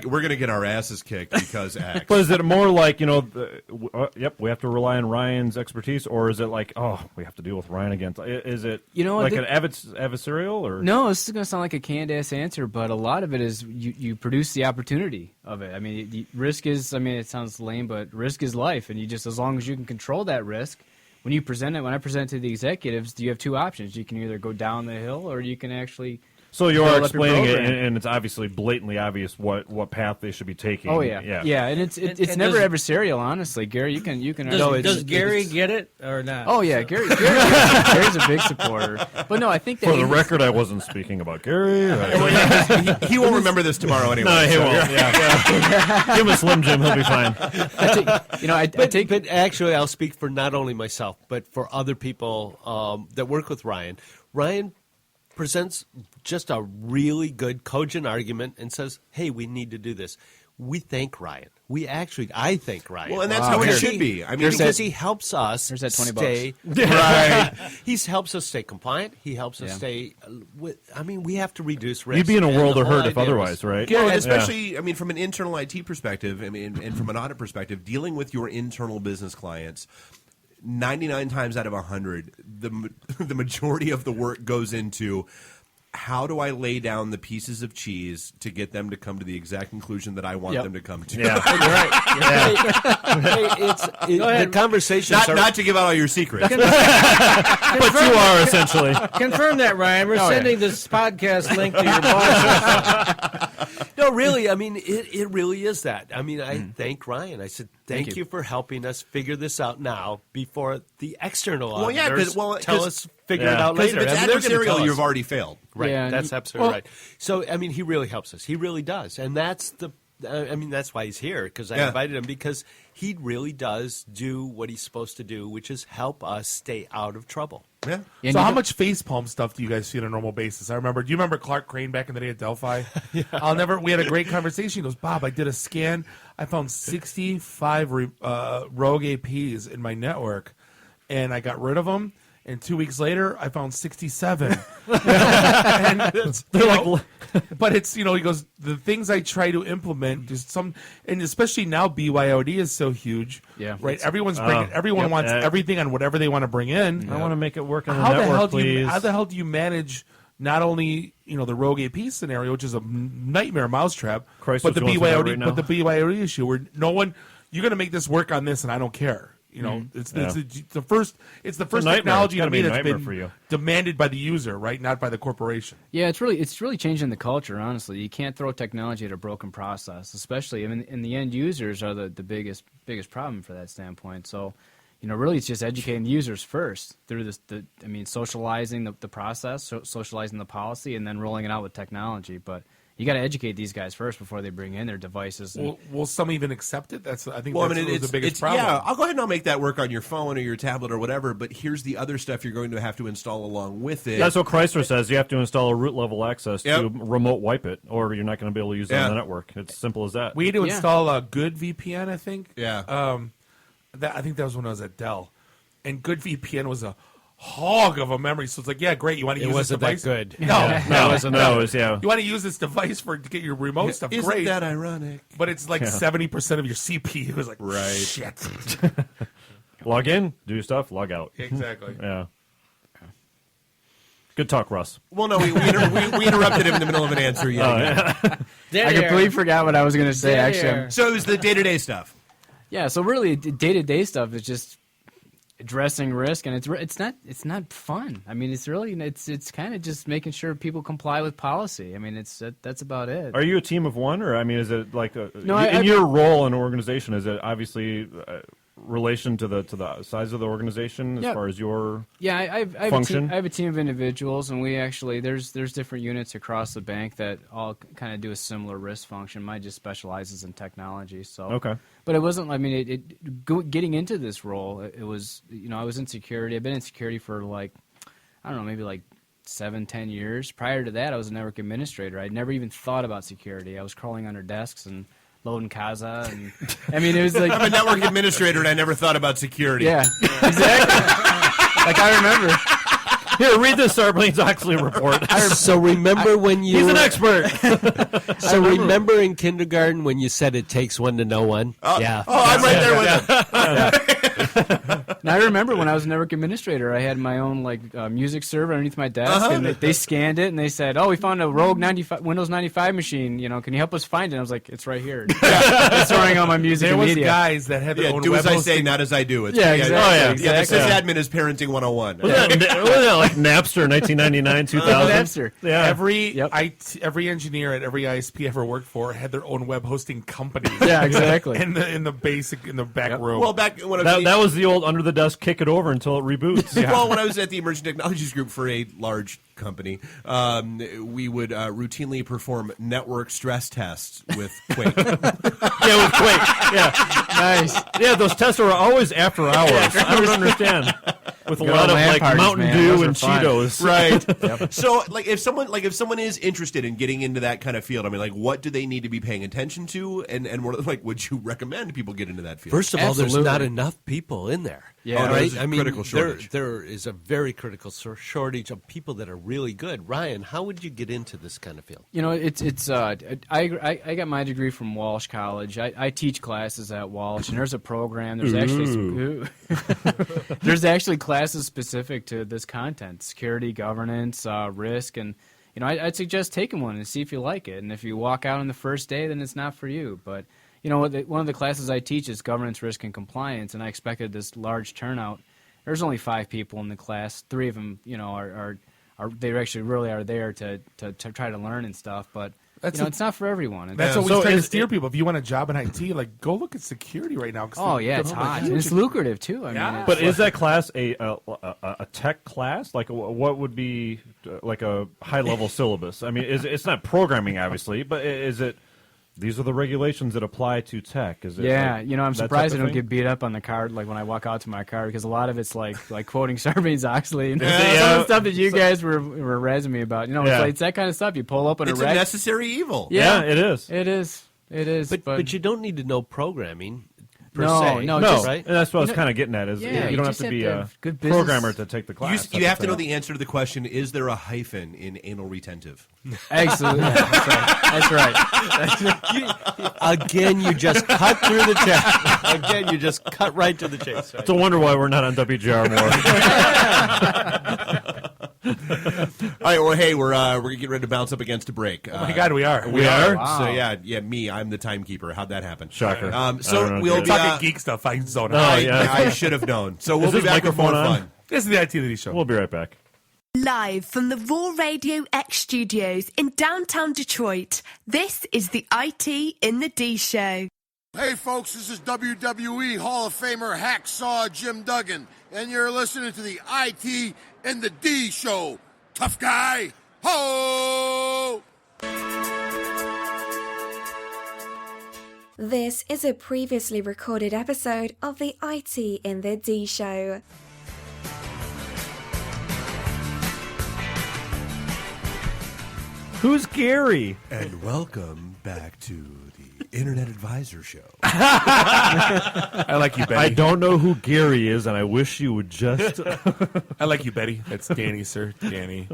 we're gonna get our asses kicked because X. But is it more like, we have to rely on Ryan's expertise, or is it like, we have to deal with Ryan again? Is it like an adversarial? Or No, this is going to sound like a canned-ass answer, but a lot of it is you produce the opportunity of it. I mean, risk is, it sounds lame, but risk is life, and as long as you can control that risk, when I present it to the executives, you have two options. You can either go down the hill, or you can actually... So you are explaining it, and it's obviously blatantly obvious what path they should be taking. Oh yeah, and it's never adversarial. Honestly, Gary, you can. Does Gary get it or not? Oh yeah, Gary's a big supporter. But no, I think that for the record, I wasn't speaking about Gary. He won't remember this tomorrow anyway. No, he won't. Yeah. Give him a Slim Jim; he'll be fine. But actually, I'll speak for not only myself, but for other people that work with Ryan. Ryan presents just a really good, cogent argument and says, hey, we need to do this. We thank Ryan. I thank Ryan. Well, and that's how it should be. I mean, because he helps us there's that $20. stay right. He helps us stay compliant. He helps us stay. We have to reduce risk. You'd be in a world of hurt if otherwise, right? Well, and especially, from an internal IT perspective, and from an audit perspective, dealing with your internal business clients. 99 times out of 100, the majority of the work goes into how do I lay down the pieces of cheese to get them to come to the exact conclusion that I want them to come to? Yeah, the conversation. Not to give out all your secrets, but you are essentially. Confirm that, Ryan. We're sending this podcast link to your boss. No, really. I mean, it really is that. I mean, I thank Ryan. I said, thank you for helping us figure this out now before the external auditors tell us figure it out later. If it's adversarial, you've already failed. Right. Yeah, That's absolutely right. So, I mean, he really helps us. He really does. And that's that's why he's here, because I invited him, because he really does do what he's supposed to do, which is help us stay out of trouble. Yeah. So how much facepalm stuff do you guys see on a normal basis? Do you remember Clark Crane back in the day at Delphi? We had a great conversation. He goes, Bob, I did a scan. I found 65 rogue APs in my network, and I got rid of them. And 2 weeks later, I found 67. But it's, he goes, the things I try to implement, and especially now BYOD is so huge. Yeah. Right? Everyone wants everything on whatever they want to bring in. I want to make it work on the network, please. How the hell do you manage not only, the rogue AP scenario, which is a nightmare mousetrap, but the BYOD issue where you're going to make this work on this and I don't care. It's the first technology to me that's been demanded by the user, right? Not by the corporation. Yeah, it's really changing the culture. Honestly, you can't throw technology at a broken process, especially. I mean, and the end users are the biggest problem for that standpoint. So, really, it's just educating the users first through socializing the process, socializing the policy, and then rolling it out with technology. But you got to educate these guys first before they bring in their devices. Will some even accept it? That's the biggest problem. Yeah, I'll go ahead and I'll make that work on your phone or your tablet or whatever, but here's the other stuff you're going to have to install along with it. That's what Chrysler says. You have to install a root level access to remote wipe it, or you're not going to be able to use it on the network. It's simple as that. We had to install a Good VPN, I think. Yeah. I think that was when I was at Dell. And Good VPN was a hog of a memory, so it's like, yeah, great. You want to use this device? It wasn't that good. No, it wasn't. No, it was, yeah. You want to use this device to get your remote stuff? Isn't great. that ironic? But it's like 70% of your CPU is like, shit. Log in, do stuff, log out. Exactly. Yeah. Good talk, Russ. Well, no, we interrupted him in the middle of an answer. I completely forgot what I was going to say. Actually, so it was the day-to-day stuff. Yeah. So really, day-to-day stuff is just addressing risk, and it's not fun. I mean, it's kind of just making sure people comply with policy. I mean, that's about it. Are you a team of one, or is it like your role in an organization? Is it obviously relation to the size of the organization as far as your I function? I have a team of individuals, and we actually there's different units across the bank that all kind of do a similar risk function. Mine just specializes in technology. So okay. But it wasn't. I mean, getting into this role, it was. I was in security. I've been in security for maybe 7-10 years. Prior to that, I was a network administrator. I'd never even thought about security. I was crawling under desks and loading Kaza, and I mean, it was like I'm a network administrator, and I never thought about security. Yeah, exactly. Like I remember. Here, read this Sarbanes-Oxley report. So remember when you... He's an expert. Remember in kindergarten when you said it takes one to know one? Yeah. Oh, I'm right there with him. Now, I remember when I was a network administrator, I had my own music server underneath my desk, and they scanned it, and they said, "Oh, we found a rogue Windows 95 machine. Can you help us find it?" And I was like, "It's right here." It's throwing all my music there and media. There was guys that had their own do web as I hosting. say, not as I do. It's exactly. Yeah, the sysadmin is parenting 101. Was that like Napster 1999, 2000? Napster. Yeah. Every engineer at every ISP I ever worked for had their own web hosting company. Yeah, exactly. in the back room. Well, back when that was the old under the desk kick it over until it reboots. Well, when I was at the Emerging Technologies Group for a large company, we would routinely perform network stress tests with Quake. With Quake. Yeah, nice. Yeah, those tests were always after hours. I don't understand. With a lot of Mountain Dew and Cheetos, right? Yep. So, if someone is interested in getting into that kind of field, I mean, what do they need to be paying attention to, and what would you recommend people get into that field? First of all, there's not enough people in there. Yeah, right. I mean, critical shortage. There is a very critical shortage of people that are really good. Ryan, how would you get into this kind of field? I got my degree from Walsh College. I teach classes at Walsh, and there's a program. There's actually classes specific to this content: security, governance, risk, and I'd suggest taking one and see if you like it. And if you walk out on the first day, then it's not for you. But one of the classes I teach is governance, risk, and compliance, and I expected this large turnout. There's only 5 people in the class. 3 of them, are they actually really are there to try to learn and stuff. But it's not for everyone. That's what we try to steer people. If you want a job in IT, like go look at security right now. Oh yeah, it's hot. And it's lucrative too. I mean, but is that class a tech class? Like, what would be like a high level syllabus? I mean, it's not programming, obviously, but is it? These are the regulations that apply to tech. Is it? Yeah, like I'm surprised I don't get beat up on the card, like when I walk out to my car, because a lot of it's like quoting Sarbanes-Oxley and some of the stuff that you guys were razzing me about. It's that kind of stuff. You pull up on it's a a necessary evil. Yeah, it is. It is. But you don't need to know programming. No, right? And that's what I was kind of getting at. Is you don't have to be a good programmer to take the class. You have to know the answer to the question: is there a hyphen in anal retentive? Absolutely, that's right. Again, you just cut through the chase. Again, you just cut right to the chase. Right? It's a wonder why we're not on WGR more. All right. Well, hey, we're gonna get ready to bounce up against a break. Oh my God, we are. We are. Wow. So me. I'm the timekeeper. How'd that happen? Shocker. So we'll be talking geek stuff. I zone out. I should have known. So we'll be back with more fun. This is the IT in the D show. We'll be right back. Live from the Raw Radio X studios in downtown Detroit, this is the IT in the D show. Hey folks, this is WWE Hall of Famer Hacksaw Jim Duggan, and you're listening to the IT in the D show. Tough guy, ho! This is a previously recorded episode of the IT in the D show. Who's Gary? And welcome back to the Internet Advisor Show. I like you, Betty. I don't know who Gary is, and I wish you would just... I like you, Betty. That's Danny, sir. Danny.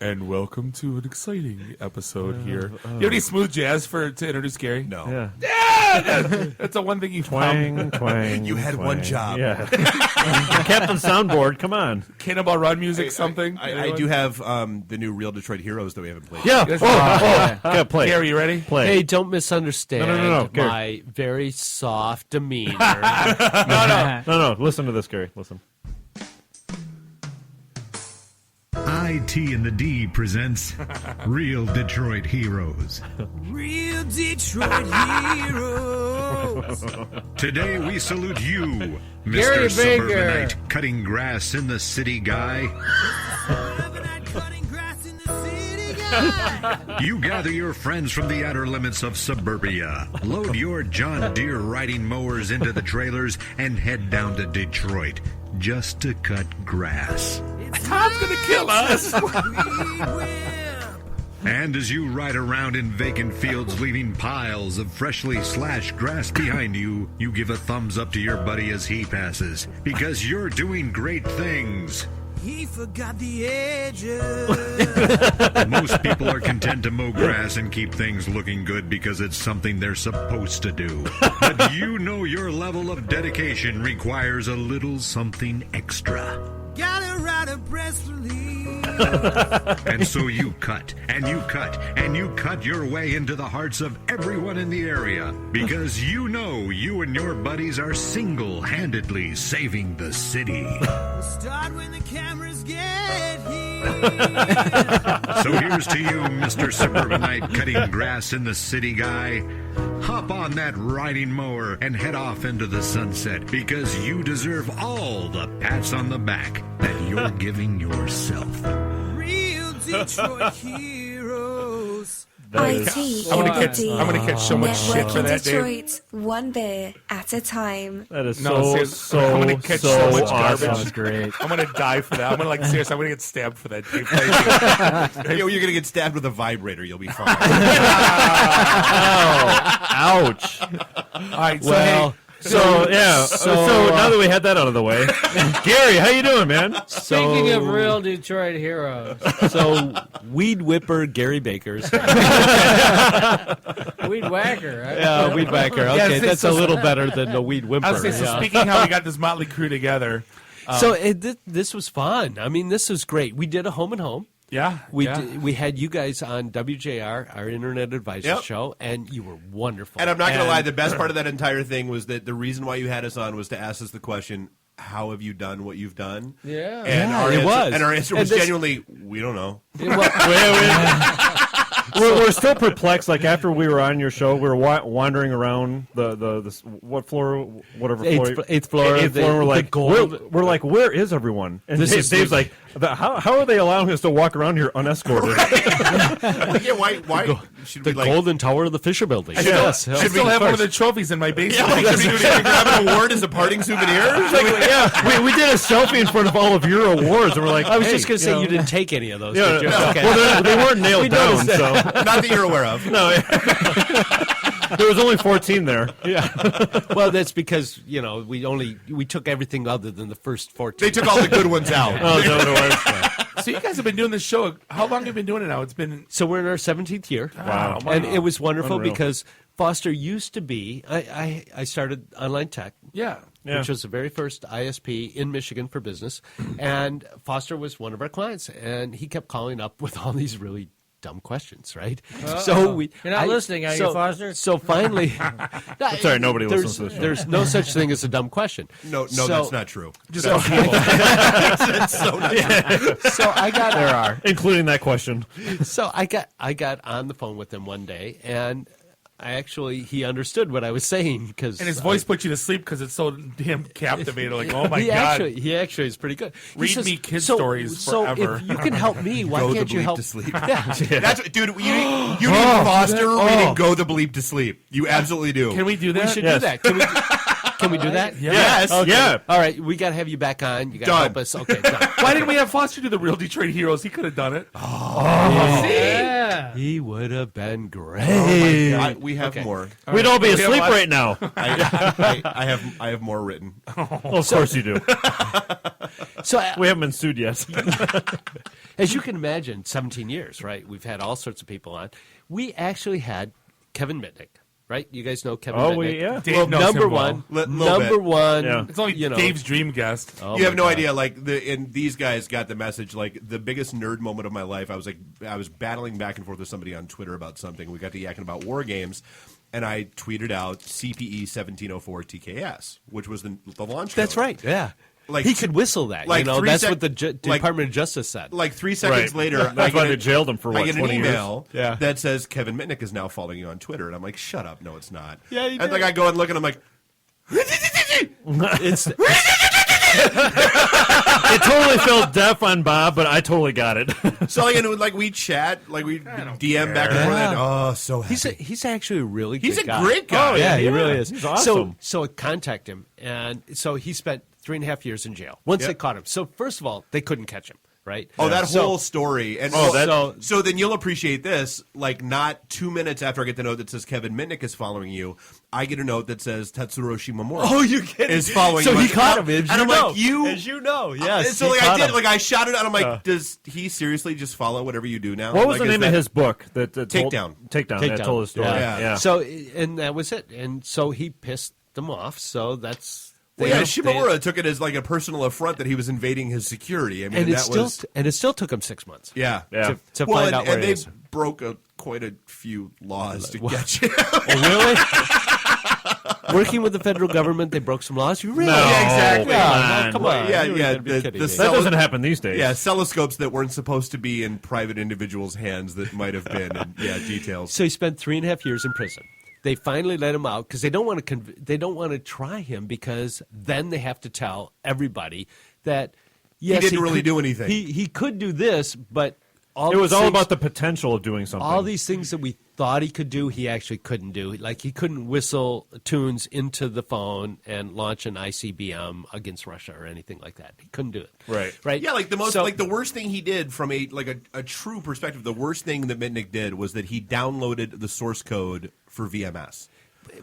And welcome to an exciting episode here. You have any smooth jazz to introduce Gary? No. Yeah! That's the one thing you twang. You had one job. Yeah. Captain Soundboard, come on. Cannonball Run music, something? I do have the new Real Detroit Heroes that we haven't played. Yeah. Gotta play. Gary, you ready? Play. Hey, don't misunderstand No. my very soft demeanor. No. Listen to this, Gary. Listen. IT in the D presents Real Detroit Heroes. Real Detroit Heroes. Today we salute you, Gary Mr. Baker. Suburbanite Cutting Grass in the City Guy. You gather your friends from the outer limits of suburbia, load your John Deere riding mowers into the trailers, and head down to Detroit just to cut grass. Tom's gonna kill us. And as you ride around in vacant fields, leaving piles of freshly slashed grass behind you, you give a thumbs up to your buddy as he passes, because you're doing great things. He forgot the edges. Most people are content to mow grass and keep things looking good because it's something they're supposed to do. But you know your level of dedication requires a little something extra. Gotta write a press release. And so you cut, and you cut, and you cut your way into the hearts of everyone in the area, because you know you and your buddies are single-handedly saving the city. We'll start when the cameras get here. So here's to you, Mr. Suburbanite Cutting Grass in the City Guy. Hop on that riding mower and head off into the sunset, because you deserve all the pats on the back that you're giving yourself. Real Detroit Heroes. IT I'm gonna catch so much shit Network for in that, Dave. Detroit, one beer at a time. That is seriously, I'm gonna catch so much awesome. garbage. That's great. I'm gonna die for that. I'm gonna get stabbed for that, Dave. Thank you. You're gonna get stabbed with a vibrator. You'll be fine. Ouch. All right, so Well, so now that we had that out of the way, Gary, how you doing, man? Speaking of real Detroit heroes, So, weed whipper Gary Baker's. Weed whacker. Right? Yeah, weed whacker. Okay, Yes, that's a little better than the weed whipper. I was saying, so yeah. speaking how we got this motley crew together. So this was fun. I mean, this was great. We did a home and home. We had you guys on WJR, our Internet Advisor show, and you were wonderful. And I'm not going to lie, the best part of that entire thing was that the reason why you had us on was to ask us the question, how have you done what you've done? Yeah. And our answer was genuinely, we don't know. We're still perplexed. Like after we were on your show, we were wandering around the what floor, whatever floor, eighth floor. We're like, where is everyone? And Dave's like, how are they allowing us to walk around here unescorted? Why should the Golden Tower of the Fisher Building? I still have one of the trophies in my basement. Should we grab an award as a parting souvenir? We did a selfie in front of all of your awards, and we're like, I was just going to say you didn't take any of those. Yeah, did you? no. Okay. Well, they weren't nailed down, so not that you're aware of. No. There was only 14 there. Yeah. Well, that's because we took everything other than the first 14. They took all the good ones out. Oh, no. So you guys have been doing this show. How long have you been doing it now? It's been we're in our 17th year. Wow. And it was wonderful because Foster used to be. I started Online Tech. Yeah. Which was the very first ISP in Michigan for business, and Foster was one of our clients, and he kept calling up with all these really dumb questions, right? So you're not listening, are you, Foster? So finally, sorry, nobody listens to this show. There's no such thing as a dumb question. No, that's not true. So I got there are, including that question. So I got on the phone with him one day, and he understood what I was saying and his voice put you to sleep because it's so damn captivating. Like, oh my god, he actually is pretty good. Read me kid stories forever. So if you can help me, why can't you help? To sleep. That's dude. You need Foster reading "Go the Bleep to Sleep." You absolutely do. Can we do that? We should do that. Can we do that? Yes. Okay. Yeah. All right. We got to have you back on. You got to help us. Okay. Done. Why didn't we have Foster do the Real Detroit Heroes? He could have done it. Yeah. He would have been great. Oh my God. We have more. We'd all be asleep right now. I have more written. Of course you do. So we haven't been sued yet. As you can imagine, 17 years, right? We've had all sorts of people on. We actually had Kevin Mitnick. Right, you guys know Kevin Mitnick. Dave knows number him well. one, number one. Yeah. It's only Dave's dream guest. Oh, you have no idea. Like and these guys got the message. Like the biggest nerd moment of my life. I was battling back and forth with somebody on Twitter about something. We got to yakking about war games, and I tweeted out CPE 1704 TKS, which was the launch code. That's right. Yeah. Like, he could whistle that. Like that's what the Department of Justice said. Like 3 seconds later, that's why they jailed him for I get an 20 email years? that says Kevin Mitnick is now following you on Twitter, and I'm like, shut up, no, it's not. Yeah, you and did. like I go and look, and I'm like, it's. It totally felt deaf on Bob, but I totally got it. So like we chat, like we DM back and forth. And, oh, so happy. He's actually a really good guy. He's a great guy. Oh, yeah, he really is. He's awesome. So I contact him, and so he spent 3.5 years in jail once they caught him. So first of all, they couldn't catch him. Right? Oh, that whole story. And so then you'll appreciate this. Like, not 2 minutes after I get the note that says Kevin Mitnick is following you, I get a note that says Tatsuro Shimomura. Oh, you kidding? Is following so you. So he caught him. And I'm like, as you know, yes. So like I did, like I shouted out. I'm like, does he seriously just follow whatever you do now? What was like, the name of his book? Takedown. Takedown. That told his story. Yeah. So and that was it. And so he pissed them off. So that's. Shimomura took it as like a personal affront that he was invading his security. I mean, and it still took him 6 months. Yeah. To find out where and he is. they broke quite a few laws to get you. Oh, really? Working with the federal government, they broke some laws. You really? No, exactly. Come on. That doesn't happen these days. Yeah, oscilloscopes that weren't supposed to be in private individuals' hands that might have been. And, details. So he spent 3.5 years in prison. They finally let him out because they don't want to try him because then they have to tell everybody that yes, he didn't really do anything. He could do this, but it was all about the potential of doing something. All these things that we thought he could do, he actually couldn't do. Like he couldn't whistle tunes into the phone and launch an ICBM against Russia or anything like that. He couldn't do it. Right. Yeah, like the worst thing he did from a true perspective. The worst thing that Mitnick did was that he downloaded the source code for VMS.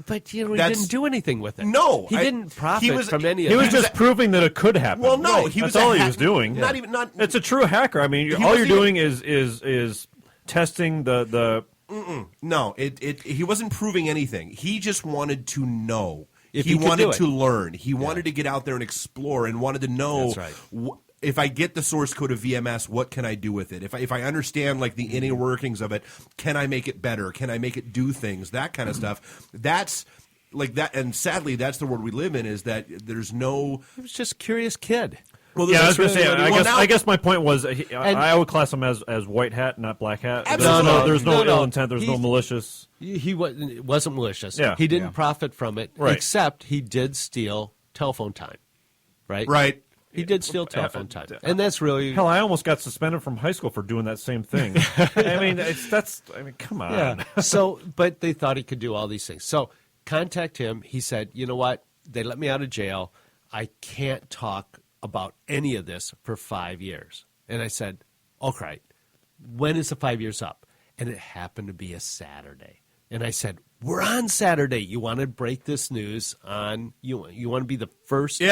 But he didn't do anything with it. No, he didn't profit from any of it. He was just proving that it could happen. Well, no, that's all he was doing. It's a true hacker. I mean, all you're doing is testing the. No, he wasn't proving anything. He just wanted to know. If he wanted to learn. He wanted to get out there and explore and wanted to know. That's right. if I get the source code of VMS, what can I do with it? If I understand like the inner workings of it, can I make it better? Can I make it do things? That kind of stuff. That's like that, and sadly, that's the world we live in. Is that there's no. He was just a curious kid. Well, yeah, I was going to say. I guess my point was, I would class him as white hat, not black hat. There's no ill intent. There's no malicious. He wasn't malicious. Yeah. He didn't profit from it, Right. except he did steal telephone time. Right. Right. He did steal telephone time, and that's really hell. I almost got suspended from high school for doing that same thing. I mean, come on. Yeah. So, but they thought he could do all these things. So, contact him. He said, "You know what? They let me out of jail. I can't talk about any of this for 5 years." And I said, "Okay, when is the 5 years up?" And it happened to be a Saturday. And I said, "We're on Saturday. You want to break this news on you want to be the first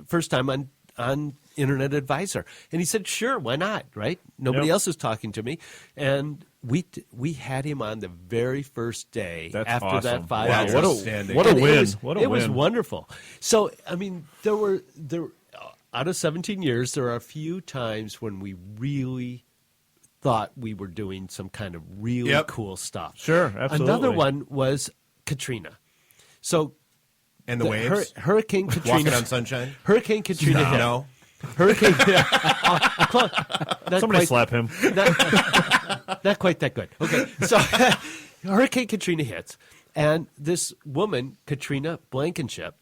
first time on Internet Advisor?" And he said, "Sure, why not? Right? Nobody else is talking to me." And we had him on the very first day after awesome. that 5 Wow, years. What a win! It was wonderful. So I mean, there were out of 17 years, there are a few times when we really thought we were doing some kind of really cool stuff. Sure, absolutely. Another one was Katrina. So, and the waves, Hurricane Katrina, walking on sunshine. Hurricane Katrina hit. No. Hurricane. Somebody slap him. Not quite that good. Okay, so Hurricane Katrina hits, and this woman, Katrina Blankenship,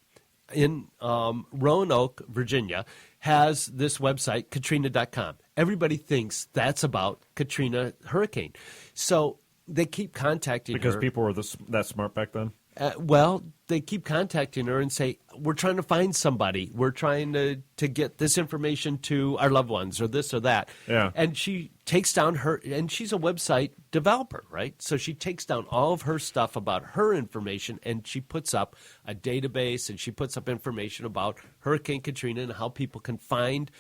in Roanoke, Virginia, has this website, Katrina.com. Everybody thinks that's about Katrina hurricane. So they keep contacting her. Because people were that smart back then? Well, they keep contacting her and say, "We're trying to find somebody. We're trying to get this information to our loved ones," or this or that. Yeah. And she takes down and she's a website developer, right? So she takes down all of her stuff about her information, and she puts up a database, and she puts up information about Hurricane Katrina and how people can find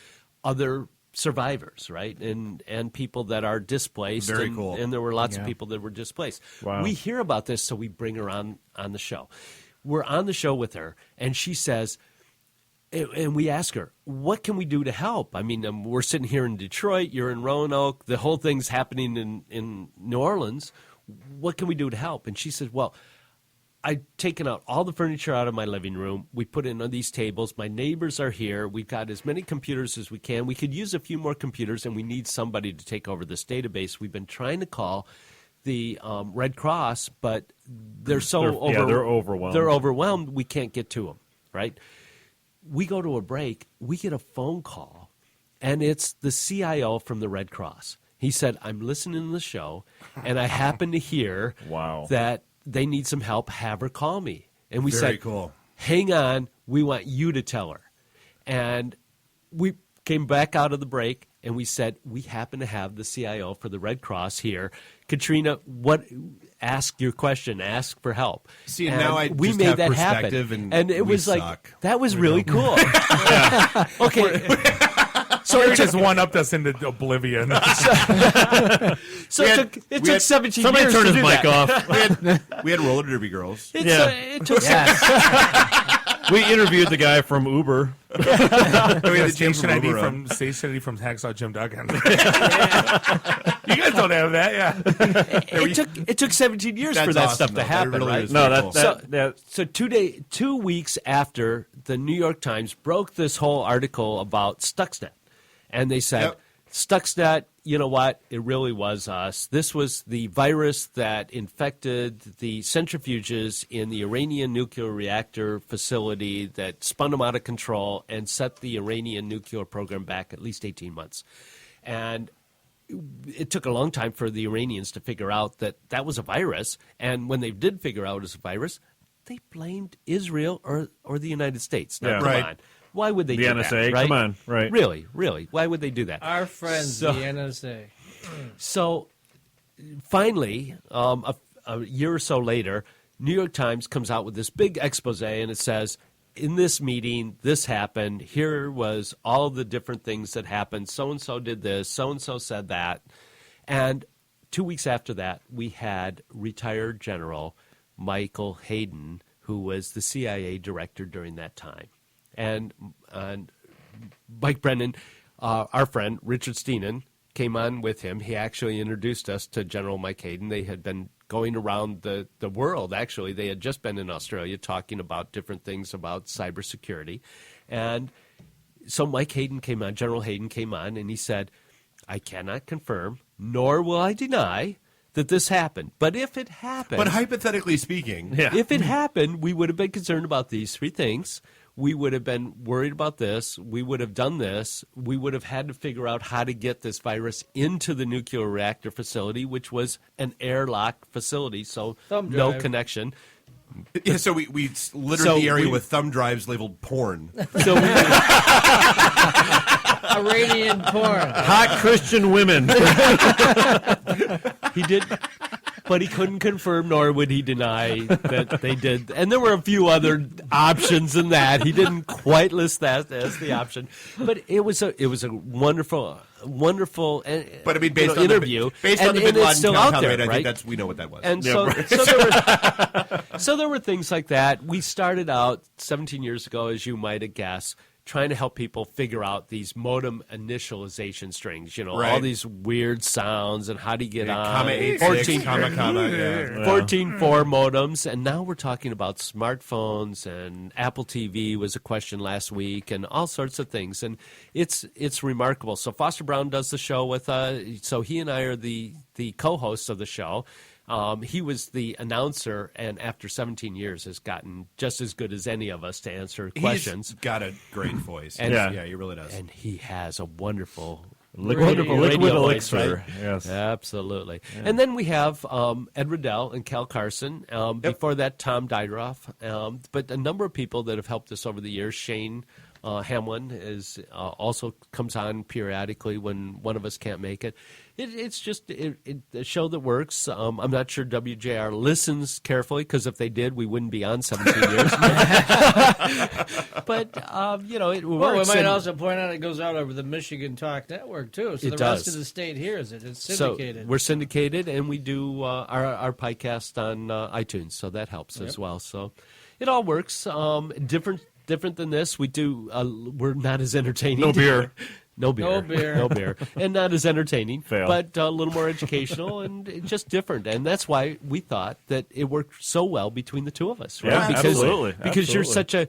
other survivors, right? And people that are displaced. Very cool. And there were lots of people that were displaced. Wow. We hear about this, so we bring her on the show. We're on the show with her, and she says, and we ask her, "What can we do to help?" I mean, we're sitting here in Detroit, you're in Roanoke, the whole thing's happening in New Orleans. What can we do to help? And she says, "Well, I've taken out all the furniture out of my living room. We put it on these tables. My neighbors are here. We've got as many computers as we can. We could use a few more computers, and we need somebody to take over this database. We've been trying to call the Red Cross, but they're overwhelmed. They're overwhelmed. We can't get to them, right?" We go to a break. We get a phone call, and it's the CIO from the Red Cross. He said, "I'm listening to the show, and I happen to hear that they need some help. Have her call me." And we said, cool. "Hang on. We want you to tell her." And we came back out of the break, and we said, "We happen to have the CIO for the Red Cross here. Katrina, ask your question. Ask for help." See, and now we made have that perspective, happen. and it we was suck. like, that was really cool. Okay. So it just one-upped us into oblivion. So it took 17 somebody years turned to his do mic that. off. We had roller derby girls. It took We interviewed the guy from Uber. We had the Station ID from Hacksaw Jim Duggan. You guys don't have that, yeah. It took 17 years That's for that awesome, stuff to though. happen, That really right? is very cool. So 2 weeks after the New York Times broke this whole article about Stuxnet, and they said, Stuxnet, you know what? It really was us. This was the virus that infected the centrifuges in the Iranian nuclear reactor facility that spun them out of control and set the Iranian nuclear program back at least 18 months. And it took a long time for the Iranians to figure out that that was a virus. And when they did figure out it was a virus, they blamed Israel or the United States. Now, come on. Why would they do NSA, that? Right? come on, right? Really? Why would they do that? Our friends, the NSA. So finally, a year or so later, New York Times comes out with this big expose, and it says, in this meeting, this happened. Here was all the different things that happened. So-and-so did this. So-and-so said that. And 2 weeks after that, we had retired General Michael Hayden, who was the CIA director during that time. And Mike Brennan, our friend Richard Steenan, came on with him. He actually introduced us to General Mike Hayden. They had been going around the world. Actually, they had just been in Australia talking about different things about cybersecurity. And so Mike Hayden came on, General Hayden came on, and he said, I cannot confirm, nor will I deny that this happened. But if it happened... But hypothetically speaking... If it happened, we would have been concerned about these three things. We would have been worried about this. We would have done this. We would have had to figure out how to get this virus into the nuclear reactor facility, which was an airlock facility, so no connection. Yeah, so we littered the area with thumb drives labeled porn. So we Iranian porn. Hot Christian women. He did, but he couldn't confirm, nor would he deny that they did. And there were a few other options in that. He didn't quite list that as the option, but it was a wonderful. But I mean, based on interview, based on the Bin Laden still out there, I right? think we know what that was. And so there were things like that. We started out 17 years ago, as you might have guessed, trying to help people figure out these modem initialization strings, all these weird sounds and how do you get on. Comma 86, comma, 14.4 modems. And now we're talking about smartphones, and Apple TV was a question last week, and all sorts of things. And it's remarkable. So Foster Brown does the show with us. So he and I are the co-hosts of the show. He was the announcer, and after 17 years has gotten just as good as any of us to answer questions. He's got a great voice. And, yeah, he really does. And he has a wonderful liquid voice, elixir. Right? Yes, absolutely. Yeah. And then we have Ed Riddell and Cal Carson. Before that, Tom Dideroff. But a number of people that have helped us over the years. Shane Hamlin is also comes on periodically when one of us can't make it. It's just a show that works. I'm not sure WJR listens carefully, because if they did, we wouldn't be on 17 years. But, it works. Well, we might also point out it goes out over the Michigan Talk Network, too. So the rest of the state hears it. It's syndicated. So we're syndicated, and we do our podcast on iTunes, so that helps as well. So it all works. Different than this. We do. We're not as entertaining. No beer. No beer, and not as entertaining, Fail. but a little more educational and just different. And that's why we thought that it worked so well between the two of us, right? Yeah, absolutely. Because you're such a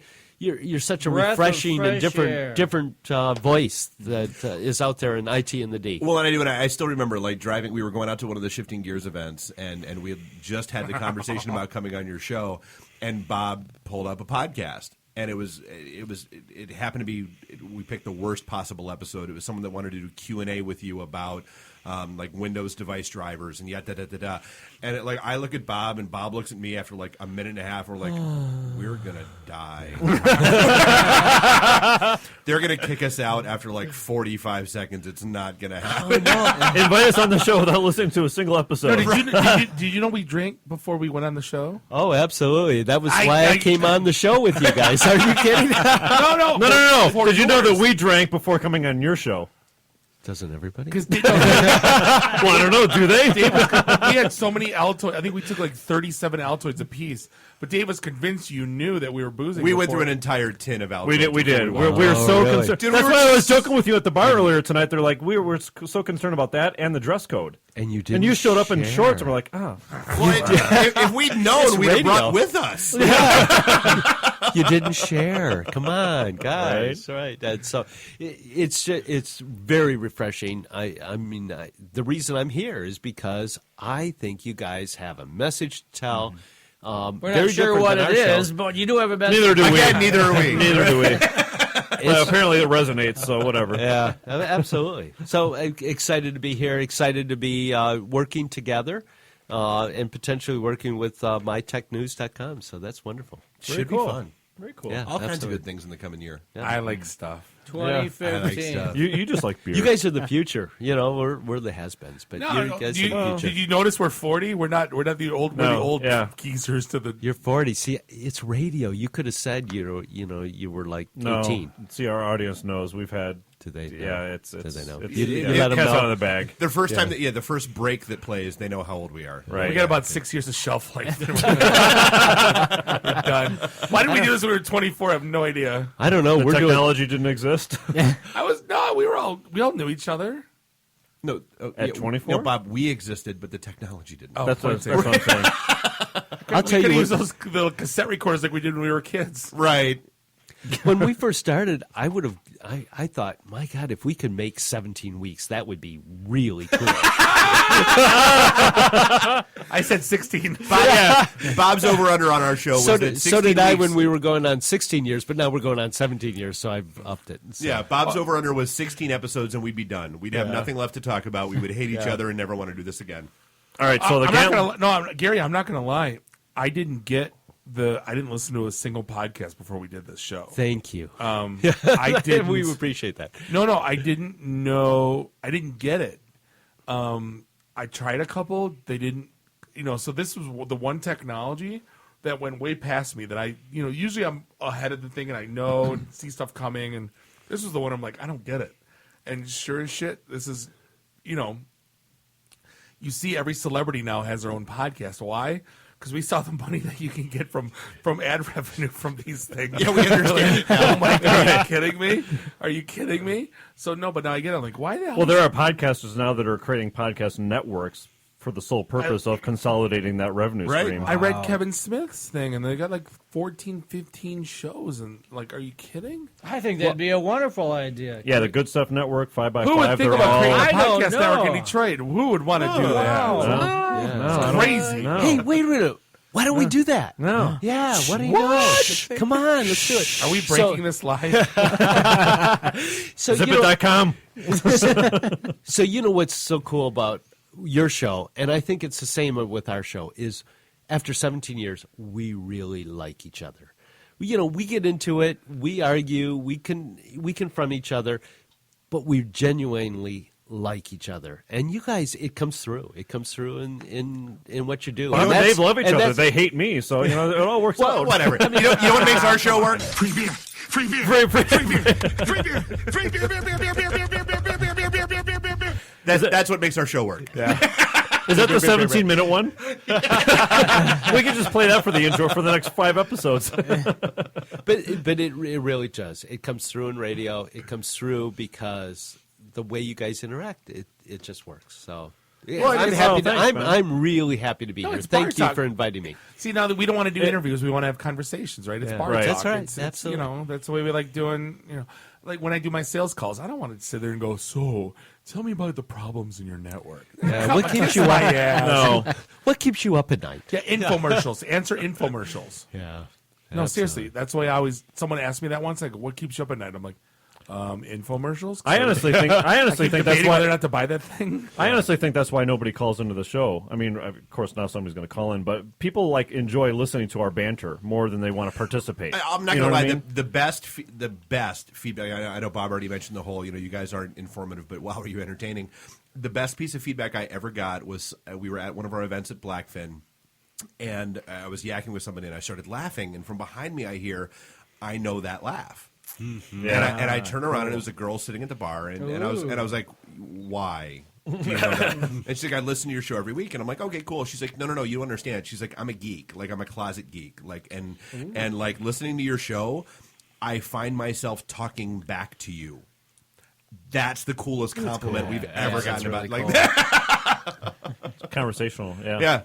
refreshing and different voice that is out there in IT and the D. Well, and I do, and I still remember driving. We were going out to one of the Shifting Gears events, and we had just had the conversation about coming on your show, and Bob pulled up a podcast. And it happened to be, we picked the worst possible episode. It was someone that wanted to do Q&A with you about Windows device drivers and da-da-da-da-da. And I look at Bob, and Bob looks at me after a minute and a half. And we're like, we're going to die. They're going to kick us out after 45 seconds. It's not going to happen. Invite us on the show without listening to a single episode. No, did you know we drank before we went on the show? Oh, absolutely. That was why I came on the show with you guys. Are you kidding? No. Did you know that we drank before coming on your show? Doesn't everybody? Well, I don't know. Do they? We had so many Altoids. I think we took 37 Altoids apiece. But Dave was convinced you knew that we were boozing. We went through an entire tin of Altoids. We did. We were so concerned. That's why I was joking with you at the bar earlier tonight. They're like, we were so concerned about that and the dress code. And you did. And you showed up in shorts, and we're like, oh. Well, if we'd known, we'd have brought with us. You didn't share. Come on, guys. Right. And so it's very refreshing. I mean, the reason I'm here is because I think you guys have a message to tell. We're not sure what it is, but you do have a message. Neither do we. Again, neither are we. Neither do we. Well, apparently it resonates, so whatever. Yeah, absolutely. So excited to be here, excited to be working together, and potentially working with MITechNews.com. So that's wonderful. Should be fun. Very cool. Yeah, all kinds of good things in the coming year. Yeah. I like stuff. 2015. I like stuff. You just like beer. You guys are the future. We're the has-beens, but you guys are the future. Did you notice we're 40? We're not the old geezers to the. You're 40. See, it's radio. You could have said you were like 18. See, our audience knows we've had Do they? Yeah, it's Do they know? it's- You yeah. let them Cat's know. out of the bag. The first Yeah. time the first break that plays, they know how old we are. Right. We got about 6 years of shelf life. We're done. Why did we do this when we were 24? I have no idea. I don't know. The We're technology didn't exist. We all knew each other. No, At 24? No, Bob, we existed, but the technology didn't. Oh, That's what I'm saying. I'll tell you We what. could use those little cassette recorders like we did when we were kids. Right. When we first started, I thought, my God, if we could make 17 weeks, that would be really cool. I said 16. Bob's over-under on our show was that 16 so did I weeks- when we were going on 16 years, but now we're going on 17 years, so I've upped it. So. Yeah, Bob's over-under was 16 episodes, and we'd be done. We'd have nothing left to talk about. We would hate each other and never want to do this again. All right, so Gary, I'm not going to lie. I didn't listen to a single podcast before we did this show. Thank you. I didn't. We appreciate that. No, I didn't know. I didn't get it. I tried a couple. They didn't. So this was the one technology that went way past me. That I, usually I'm ahead of the thing and I know and see stuff coming. And this was the one I'm like, I don't get it. And sure as shit, this is, you see every celebrity now has their own podcast. Why? Because we saw the money that you can get from ad revenue from these things. Yeah, we understand. Oh my God, are you kidding me? Are you kidding me? So no, but now I get it. I'm like, why the hell? Well, there are podcasters now that are creating podcast networks for the sole purpose of consolidating that revenue stream. I read Kevin Smith's thing, and they got like 14, 15 shows, and like, are you kidding? I think that'd be a wonderful idea. Yeah, the Good Stuff Network, 5x5. Who would think about creating a I don't podcast network in know. Detroit? Who would want to do that? No, It's crazy. No. Hey, wait a minute. Why don't we do that? No. Yeah, what do you know? Come on, let's do it. Are we breaking this live? So Zipit.com. So you know what's so cool about your show, and I think it's the same with our show, is after 17 years, we really like each other. We get into it, we argue, we confront each other, but we genuinely like each other. And you guys, it comes through. It comes through in what you do. Well, And and that's- Dave love each and other. that's- They hate me, so it all works Well, out. whatever. You know what makes our show work? Free beer. Free beer. Free beer. Free beer. Free beer. Free beer. Beer. Beer. Beer. Beer. Beer. Beer. Beer. Beer. Beer. Beer. Beer. Beer. Beer. Beer. Beer. That's what makes our show work. Yeah. Is that the 17-minute one? We could just play that for the intro for the next 5 episodes. But it really does. It comes through in radio. It comes through because the way you guys interact, it just works. So yeah, Well, I'm it's- happy. oh, thanks, man. I'm really happy to be No, here. it's bar Thank you talk. for inviting me. See, now that we don't want to do interviews, we want to have conversations, right? It's Yeah. bar Right. talk. That's right. It's, Absolutely. that's the way we like doing, like when I do my sales calls, I don't want to sit there and go, so tell me about the problems in your network. Yeah, what keeps you My up? ass. No. What keeps you up at night? Yeah, infomercials. Answer infomercials. Yeah. No, seriously. That's why someone asked me that once. Like, what keeps you up at night? I'm like, infomercials. I honestly think keep that's debating why whether or not to buy that thing. I honestly think that's why nobody calls into the show. I mean, of course, now somebody's going to call in, but people enjoy listening to our banter more than they want to participate. I'm not You going know to lie. what I mean? The best feedback. I know Bob already mentioned the whole. You guys aren't informative, but wow, are you entertaining? The best piece of feedback I ever got was we were at one of our events at Blackfin, and I was yakking with somebody, and I started laughing, and from behind me, I hear, "I know that laugh." Mm-hmm. Yeah. And I turn around and it was a girl sitting at the bar, and I was like, "Why do you know that?" And she's like, "I listen to your show every week," and I'm like, "Okay, cool." She's like, "No, you don't understand." She's like, "I'm a geek, like I'm a closet geek, and like listening to your show, I find myself talking back to you. That's the coolest compliment we've ever gotten about really like cool. that." Conversational, yeah. Yeah.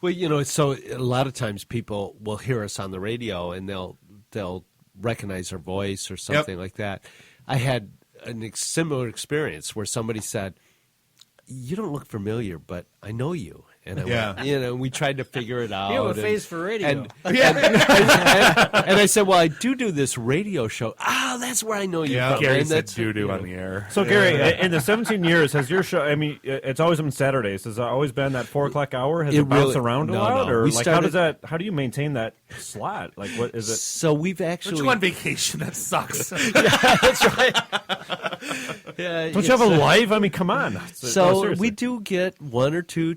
Well, so a lot of times people will hear us on the radio and they'll recognize our voice or something like that. I had a similar experience where somebody said, "You don't look familiar, but I know you." And I went, we tried to figure it out. You have a face for radio. And I said, "Well, I do this radio show." That's where I know you from. Gary And said that's doo-doo on the air. So, Gary, in the 17 years, has your show, I mean, it's always been Saturdays. Has it always been that 4 o'clock hour? Has it bounced around a lot? No. Or We how do you maintain that slot? Like, what is it? So we've actually... Don't you go on vacation? That sucks. That's right. Yeah, Don't you have a life? I mean, come on. No, So seriously. we do get 1 or 2,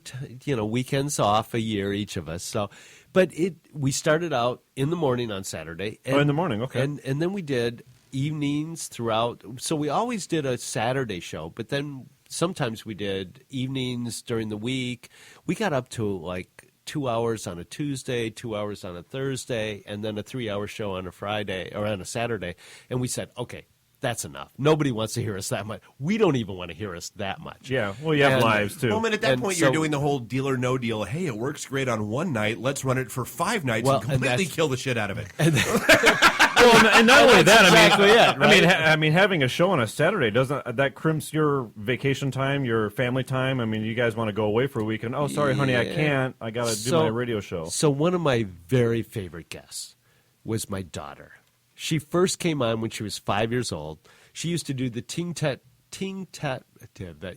weekends off a year, each of us. So, but we started out in the morning on Saturday. In the morning, okay. And then we did evenings throughout. So we always did a Saturday show, but then sometimes we did evenings during the week. We got up to like 2 hours on a Tuesday, 2 hours on a Thursday, and then a 3-hour show on a Friday or on a Saturday. And we said, okay, that's enough. Nobody wants to hear us that much. We don't even want to hear us that much. Yeah, well, you have lives, too. Well, at that point, you're doing the whole deal or no deal. Hey, it works great on one night. Let's run it for 5 nights and completely kill the shit out of it. Well, and not only that, exactly it, right? I mean, having a show on a Saturday doesn't that crimps your vacation time, your family time? I mean, you guys want to go away for a week, and oh, sorry, honey, I can't. I got to do my radio show. So one of my very favorite guests was my daughter. She first came on when she was 5 years old. She used to do the Ting Tech,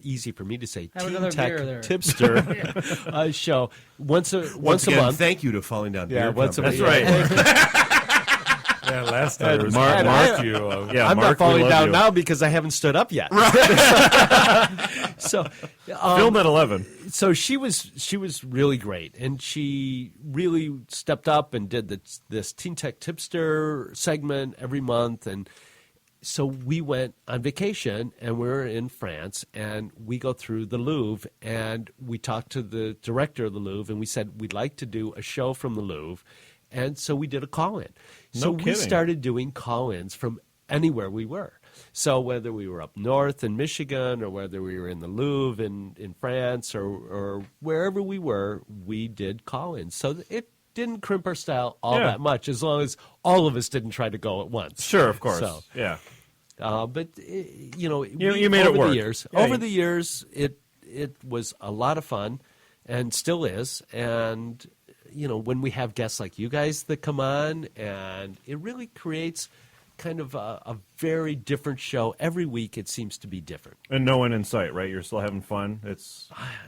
easy for me to say, Ting Tech Tipster show once a month. Thank you to Falling Down Beer once Company. That's right. Yeah, last time it was Mark, I'm not falling down now because I haven't stood up yet. So film at 11. So she was really great, and she really stepped up and did this Teen Tech Tipster segment every month. And so we went on vacation, and we were in France, and we go through the Louvre, and we talked to the director of the Louvre, and we said we'd like to do a show from the Louvre. And so we did a call-in. So we started doing call-ins from anywhere we were. So whether we were up north in Michigan or whether we were in the Louvre in France or wherever we were, we did call-ins. So it didn't crimp our style all that much as long as all of us didn't try to go at once. Sure, of course. So, yeah. But, you made it work. Over the years, it was a lot of fun and still is. And when we have guests like you guys that come on, and it really creates kind of a very different show. Every week it seems to be different. And no end in sight, right? You're still having fun? It's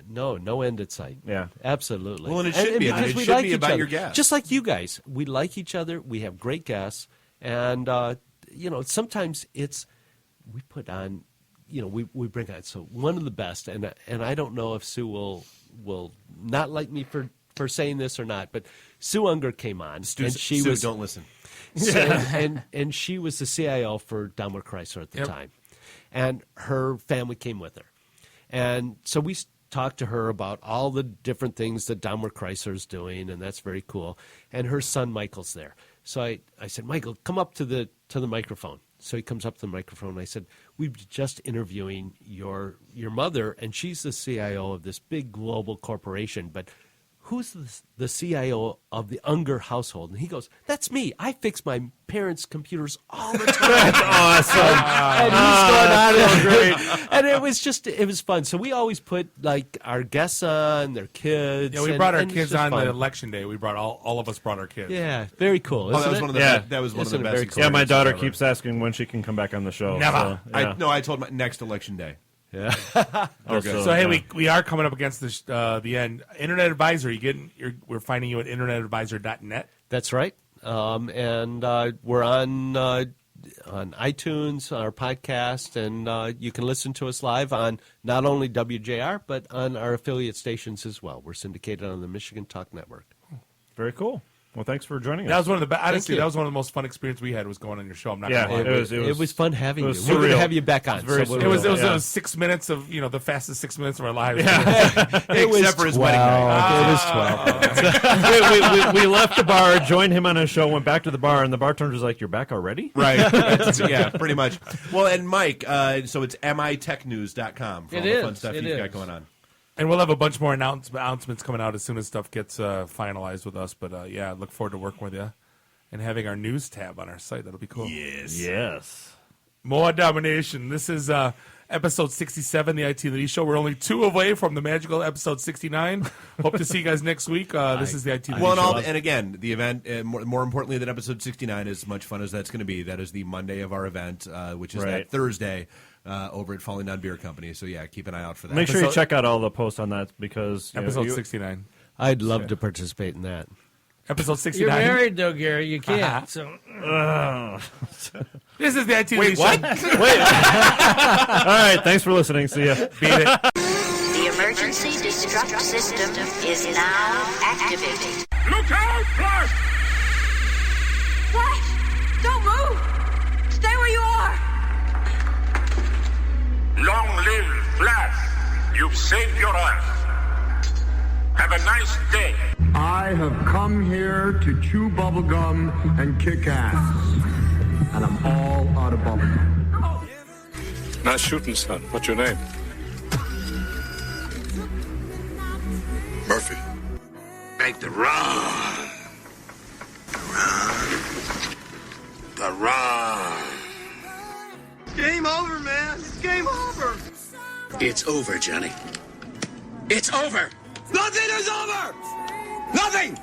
no end in sight. Yeah. Absolutely. Well, and it should be. It should be about your guests. Just like you guys. We like each other. We have great guests. And, sometimes we put on, we bring on, so one of the best, and I don't know if Sue will not like me for saying this or not, but Sue Unger came on, and she was don't listen. and she was the CIO for Daimler Chrysler at the time, and her family came with her, and so we talked to her about all the different things that Daimler Chrysler is doing, and that's very cool. And her son Michael's there, so I said, Michael, come up to the microphone. So he comes up to the microphone, and I said, we've just interviewing your mother, and she's the CIO of this big global corporation, but who's the CIO of the Unger household? And he goes, that's me. I fix my parents' computers all the time. That's awesome. And he's going on. Great. And it was fun. So we always put like our guests on, their kids. Yeah, we brought our kids on the election day. We brought all of us brought our kids. Yeah, very cool. That was one of the best experiences. Yeah, my daughter keeps asking when she can come back on the show. Never. So, I told my next election day. Yeah. So hey, we are coming up against the end. Internet Advisor, we're finding you at internetadvisor.net. That's right. And we're on iTunes, our podcast, and you can listen to us live on not only WJR but on our affiliate stations as well. We're syndicated on the Michigan Talk Network. Very cool. Well, thanks for joining us. That was one of the honestly. That was one of the most fun experiences we had. Was going on your show. I'm not. Gonna lie. It was fun having you. Surreal. We're going to have you back on. It was 6 minutes of the fastest 6 minutes of our lives. Except for his wedding night. It was 12. we left the bar, joined him on a show, went back to the bar, and the bartender was like, "You're back already?" Right. Yeah, pretty much. Well, and Mike, so it's MITechNews.com for all the fun stuff you've got going on. And we'll have a bunch more announcements coming out as soon as stuff gets finalized with us. But I look forward to working with you and having our news tab on our site. That'll be cool. Yes. More domination. This is episode 67, the IT and the D Show. We're only 2 away from the magical episode 69. Hope to see you guys next week. This is the IT and the D Show. And again, the event, more importantly than episode 69, as much fun as that's going to be, that is the Monday of our event, which is that Thursday. Over at Falling Down Beer Company. So, yeah, keep an eye out for that. Make sure you check out all the posts on that because... Episode 69. I'd love to participate in that. Episode 69. You're married, though, Gary. You can't. So. This is the IT. Wait, what? Wait. All right, thanks for listening. See ya. Beat it. The emergency destruct system is now activated. Look out, blast! What? Don't move! Stay where you are! saved your life. Have a nice day. I have come here to chew bubblegum and kick ass. And I'm all out of bubblegum. Nice shooting, son. What's your name? Murphy. Make the run. The run. Game over, man. It's game over. It's over, Johnny. It's over. Nothing is over. Nothing.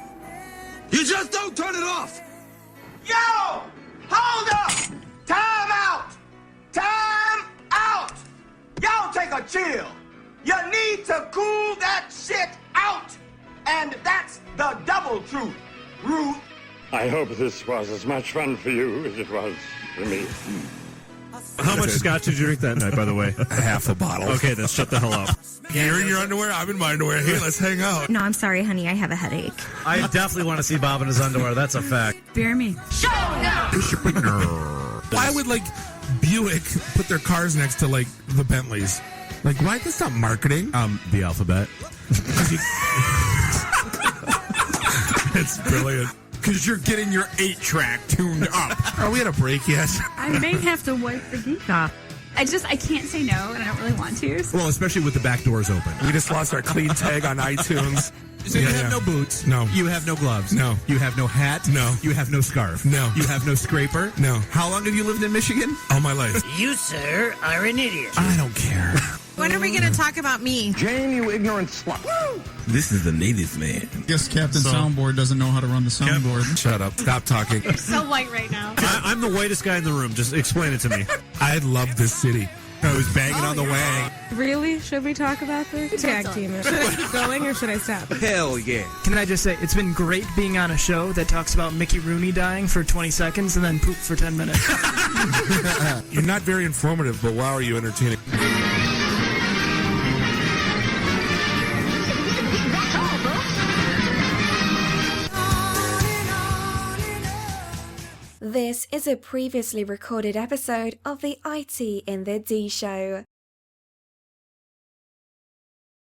You just don't turn it off. Yo! Hold up! Time out! Time out! Y'all take a chill. You need to cool that shit out. And that's the double truth, Ruth. I hope this was as much fun for you as it was for me. How much scotch did you drink that night, by the way? Half a bottle. Okay, then shut the hell up. You're in your underwear. I'm in my underwear. Hey, let's hang out. No, I'm sorry, honey. I have a headache. I definitely want to see Bob in his underwear. That's a fact. Bear me. Why would Buick put their cars next to the Bentleys? Why? That's not marketing. The alphabet. It's brilliant. Because you're getting your 8-track tuned up. Are we at a break yet? I may have to wipe the geek off. I can't say no, and I don't really want to. Well, especially with the back doors open. We just lost our clean tag on iTunes. So you have no boots. No. You have no gloves. No. You have no hat. No. You have no scarf. No. You have no scraper. No. How long have you lived in Michigan? All my life. You, sir, are an idiot. I don't care. When are we going to talk about me? Jane, you ignorant slut. This is the ladies' man. Guess Captain Soundboard doesn't know how to run the soundboard. Shut up. Stop talking. You're so white right now. I'm the whitest guy in the room. Just explain it to me. I love this city. I was banging on the wang. Really? Should we talk about this? Tag team it. Should I keep going or should I stop? Hell yeah. Can I just say, it's been great being on a show that talks about Mickey Rooney dying for 20 seconds and then poop for 10 minutes. You're not very informative, but wow, are you entertaining. This is a previously recorded episode of the IT in the D Show.